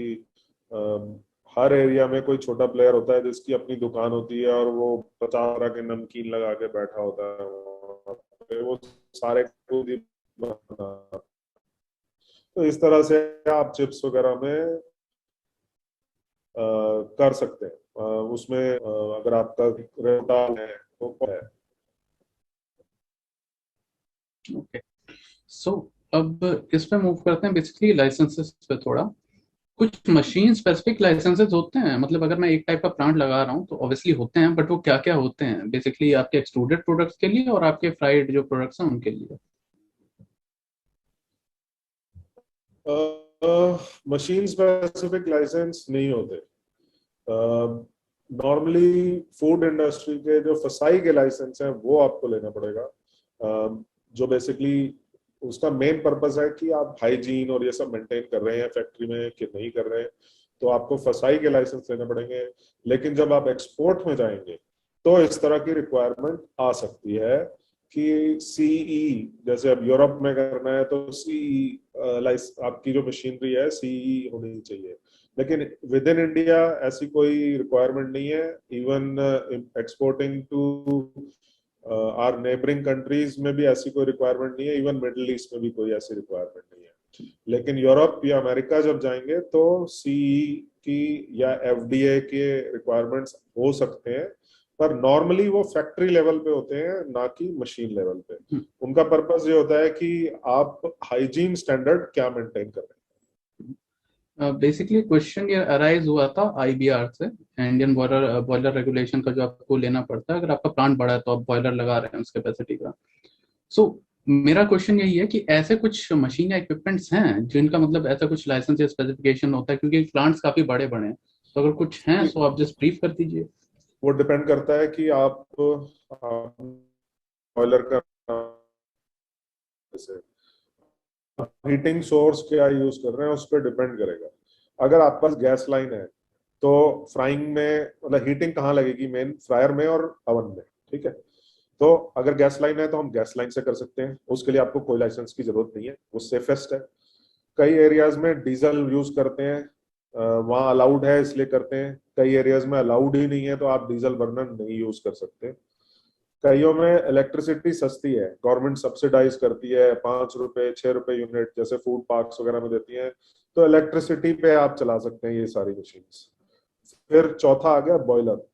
हर एरिया में कोई छोटा प्लेयर होता है जिसकी अपनी दुकान होती है, और वो 50 तरह के नमकीन लगा के बैठा होता है वहाँ पे, वो सारे खुद ही बना। तो इस तरह से आप चिप्स वगैरह में कर सकते हैं। उसमें अगर आपका रेटा है तो है। ओके, सो अब इस पे मूव करते हैं बेसिकली लाइसेंसेस पे थोड़ा। कुछ मशीन स्पेसिफिक लाइसेंसेस होते हैं, मतलब अगर मैं एक टाइप का प्लांट लगा रहा हूँ तो ऑब्वियसली होते हैं, बट वो क्या क्या होते हैं बेसिकली आपके एक्सट्रूडेड प्रोडक्ट्स के लिए और आपके फ्राइड जो प्रोडक्ट्स हैं उनके लिए? मशीन स्पेसिफिक लाइसेंस नहीं होते। नॉर्मली फूड इंडस्ट्री के जो फसाई के लाइसेंस हैं वो आपको लेना पड़ेगा, जो बेसिकली उसका मेन पर्पस है कि आप हाइजीन और ये सब मेंटेन कर रहे हैं फैक्ट्री में कि नहीं कर रहे हैं, तो आपको फसाई के लाइसेंस लेने पड़ेंगे। लेकिन जब आप एक्सपोर्ट में जाएंगे तो इस तरह की रिक्वायरमेंट आ सकती है कि सीई, जैसे अब यूरोप में करना है तो सीई आपकी जो मशीनरी है सीई होनी चाहिए, लेकिन विद इन इंडिया ऐसी कोई रिक्वायरमेंट नहीं है। Even exporting to our neighbouring countries में भी ऐसी कोई रिक्वायरमेंट नहीं है, इवन मिडिल ईस्ट में भी कोई ऐसी रिक्वायरमेंट नहीं है। लेकिन यूरोप या अमेरिका जब जाएंगे तो सीई की या एफडीए के रिक्वायरमेंट्स हो सकते हैं, पर नॉर्मली वो फैक्ट्री लेवल पे होते हैं ना कि मशीन लेवल पे। उनका पर्पस ये होता है कि आप हाइजीन स्टैंडर्ड क्या मेंटेन कर रहे हैं। बेसिकली क्वेश्चन ये अराइज हुआ था आईबीआर से, इंडियन बॉयलर रेगुलेशन का जो आपको लेना पड़ता है अगर आपका प्लांट बड़ा है तो आप बॉयलर लगा रहे हैं उस कैपेसिटी का। सो मेरा क्वेश्चन यही है कि ऐसे कुछ मशीन या इक्विपमेंट्स हैं जिनका मतलब ऐसा कुछ लाइसेंस या स्पेसिफिकेशन होता है, क्योंकि प्लांट्स काफी बड़े बड़े हैं, तो अगर कुछ हैं तो आप जस्ट ब्रीफ कर दीजिए। वो डिपेंड करता है कि आप बॉयलर का हीटिंग सोर्स क्या यूज कर रहे हैं उस पर डिपेंड करेगा। अगर आपके पास गैस लाइन है तो फ्राइंग में मतलब हीटिंग कहाँ लगेगी, मेन फ्रायर में और अवन में, ठीक है। तो अगर गैस लाइन है तो हम गैस लाइन से कर सकते हैं, उसके लिए आपको कोई लाइसेंस की जरूरत नहीं है, वो सेफेस्ट है। कई एरियाज में डीजल यूज करते हैं, वहाँ अलाउड है इसलिए करते हैं, कई एरियाज में अलाउड ही नहीं है तो आप डीजल बर्नर नहीं यूज कर सकते। कईयों में इलेक्ट्रिसिटी सस्ती है, गवर्नमेंट सब्सिडाइज करती है, 5 रुपए 6 रुपए यूनिट जैसे फूड पार्क्स वगैरह में देती है, तो इलेक्ट्रिसिटी पे आप चला सकते हैं ये सारी मशीन्स। फिर चौथा आ गया बॉयलर।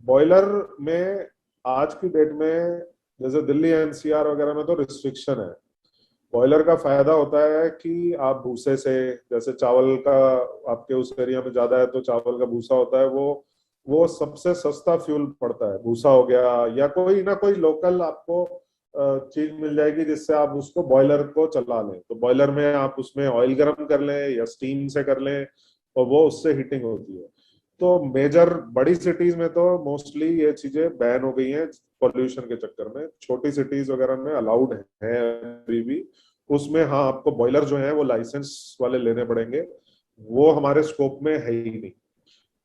बॉयलर में आज की डेट में जैसे दिल्ली एनसीआर वगैरह में तो रिस्ट्रिक्शन है। बॉयलर का फायदा होता है कि आप भूसे से, जैसे चावल का आपके उस एरिया में ज्यादा है तो चावल का भूसा होता है, वो सबसे सस्ता फ्यूल पड़ता है, भूसा हो गया या कोई ना कोई लोकल आपको चीज मिल जाएगी जिससे आप उसको बॉयलर को चला लें। तो बॉयलर में आप उसमें ऑयल गर्म कर लें या स्टीम से कर लें और वो उससे हीटिंग होती है। तो मेजर बड़ी सिटीज में तो मोस्टली ये चीजें बैन हो गई हैं पॉल्यूशन के चक्कर में। छोटी सिटीज वगैरह में अलाउड है अभी भी, उसमें हाँ आपको बॉयलर जो है वो लाइसेंस वाले लेने पड़ेंगे, वो हमारे स्कोप में है ही नहीं।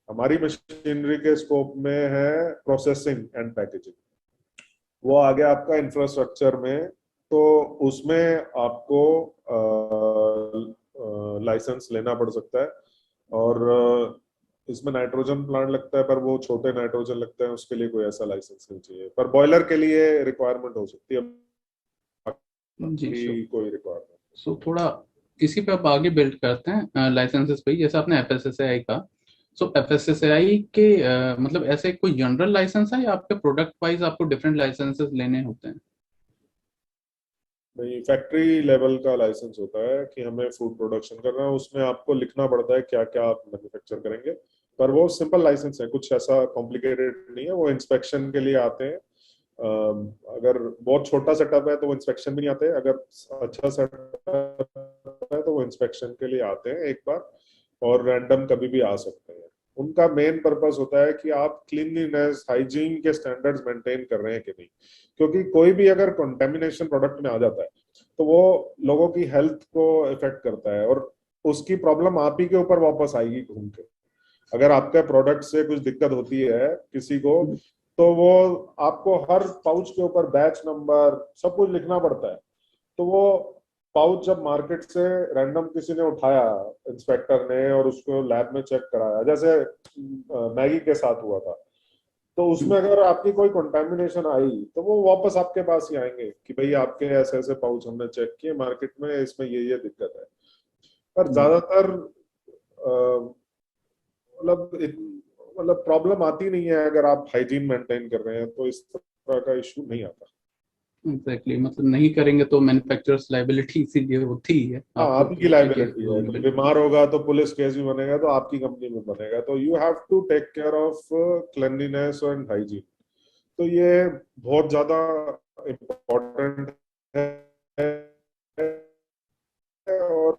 हमारी मशीनरी के स्कोप में है प्रोसेसिंग एंड पैकेजिंग, वो आ गया आपका इंफ्रास्ट्रक्चर में। तो उसमें आपको लाइसेंस लेना पड़ सकता है, और इसमें नाइट्रोजन प्लांट लगता है पर वो छोटे नाइट्रोजन लगते हैं, उसके लिए कोई ऐसा लाइसेंस नहीं चाहिए। पर बॉयलर के लिए रिक्वायरमेंट हो सकती है, जी बाकी कोई रिक्वायरमेंट। सो थोड़ा इसी पे आप आगे बिल्ड करते हैं लाइसेंसेस पे, जैसे आपने एफएसएसएआई का। सो एफएसएसएआई के मतलब ऐसे कोई जनरल लाइसेंस है या आपके प्रोडक्ट वाइज आपको डिफरेंट लाइसेंसेस लेने होते हैं? नहीं, फैक्ट्री लेवल का लाइसेंस होता है कि हमें फूड प्रोडक्शन करना है, उसमें आपको लिखना पड़ता है क्या क्या आप मैन्युफैक्चर करेंगे। पर वो सिंपल लाइसेंस है, कुछ ऐसा कॉम्प्लिकेटेड नहीं है। वो इंस्पेक्शन के लिए आते हैं, अगर बहुत छोटा सेटअप है तो वो इंस्पेक्शन भी नहीं आते, अगर अच्छा सेटअप है तो वो इंस्पेक्शन के लिए आते हैं एक बार, और रैंडम कभी भी आ सकते हैं। उनका मेन पर्पस होता है कि आप क्लीनलीनेस हाइजीन के स्टैंडर्ड्स मेंटेन कर रहे हैं कि नहीं, क्योंकि कोई भी अगर कंटेमिनेशन प्रोडक्ट में आ जाता है तो वो लोगों की हेल्थ को इफेक्ट करता है, और उसकी प्रॉब्लम आप ही के ऊपर वापस आएगी घूम के। अगर आपके प्रोडक्ट से कुछ दिक्कत होती है किसी को, तो वो आपको हर पाउच के ऊपर बैच नंबर सब कुछ लिखना पड़ता है। तो वो पाउच जब मार्केट से रैंडम किसी ने उठाया इंस्पेक्टर ने और उसको लैब में चेक कराया, जैसे मैगी के साथ हुआ था, तो उसमें अगर आपकी कोई कंटामिनेशन आई तो वो वापस आपके पास ही आएंगे कि भाई आपके ऐसे ऐसे पाउच हमने चेक किए मार्केट में, इसमें ये दिक्कत है। पर ज्यादातर मतलब प्रॉब्लम आती नहीं है, अगर आप हाइजीन मेंटेन कर रहे हैं तो इस तरह का इशू नहीं आता। एग्जैक्टली मतलब नहीं करेंगे तो मैन्युफैक्चरर्स लाइबिलिटी इसीलिए होती ही है, हाँ, आपको आपकी लाइबिलिटी है, तो बीमार होगा तो पुलिस केस भी बनेगा तो आपकी कंपनी में बनेगा। तो you have to take care of cleanliness and hygiene. तो ये बहुत ज्यादा इम्पोर्टेंट है, और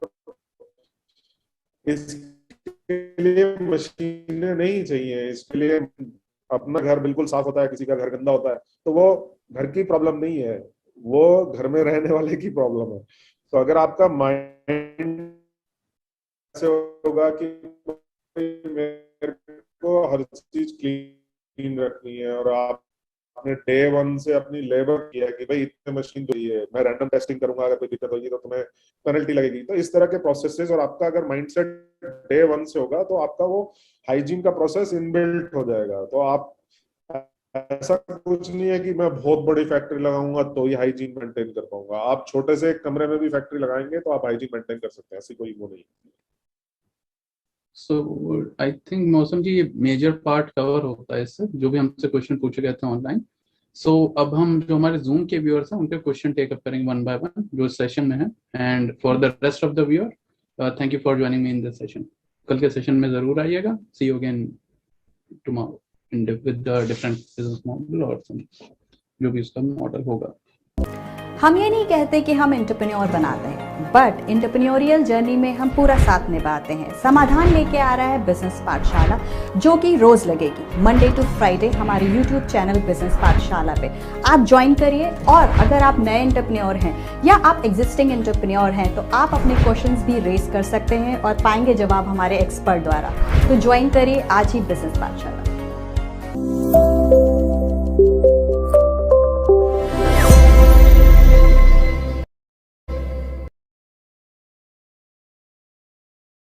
इसके लिए मशीनें नहीं चाहिए, इसके लिए अपना घर बिल्कुल साफ होता है, किसी का घर गंदा होता है, तो वो घर की प्रॉब्लम नहीं है, वो घर में रहने वाले की प्रॉब्लम है। तो अगर आपका माइंड ऐसे होगा कि मेरे को हर चीज क्लीन रखनी है, और आपने डे वन से अपनी लेबर किया कि भाई इतने मशीन तो ये है, मैं रैंडम टेस्टिंग करूंगा, अगर कोई दिक्कत होगी तो तुम्हें पेनल्टी लगेगी, तो इस तरह के प्रोसेसेस, और आपका अगर माइंडसेट डे वन से होगा तो आपका वो हाइजीन का प्रोसेस इनबिल्ट हो जाएगा। तो आप, ऐसा कुछ नहीं है कि मैं बहुत बड़ी फैक्ट्री लगाऊंगा तो ही हाइजीन मेंटेन कर पाऊंगा, आप छोटे से एक कमरे में भी फैक्ट्री लगाएंगे तो आप हाइजीन मेंटेन कर सकते हैं, ऐसी कोई वो नहीं। सो आई थिंक मौसम जी ये मेजर पार्ट कवर होता है इससे, जो भी हमसे क्वेश्चन पूछे गए थे ऑनलाइन। सो अब हम जो हमारे जूम के व्यूअर्स हैं उनके क्वेश्चन टेक अप करेंगे वन बाय वन जो इस सेशन में है। And for the rest of the viewer, thank you for joining me in this session. कल के सेशन में जरूर आइएगा। See you again tomorrow with the different business model or some जो भी उसका मॉडल होगा। हम ये नहीं कहते कि हम एंटरप्रेन्योर बनाते हैं, बट एंटरप्रेन्योरियल जर्नी में हम पूरा साथ निभाते हैं। समाधान लेके आ रहा है बिजनेस पाठशाला, जो कि रोज लगेगी मंडे टू फ्राइडे हमारे यूट्यूब चैनल बिजनेस पाठशाला पे। आप ज्वाइन करिए, और अगर आप नए एंटरप्रेन्योर हैं या आप एग्जिस्टिंग एंटरप्रेन्योर हैं तो आप अपने क्वेश्चंस भी रेज कर सकते हैं और पाएंगे जवाब हमारे एक्सपर्ट द्वारा। तो ज्वाइन करिए आज ही बिजनेस पाठशाला।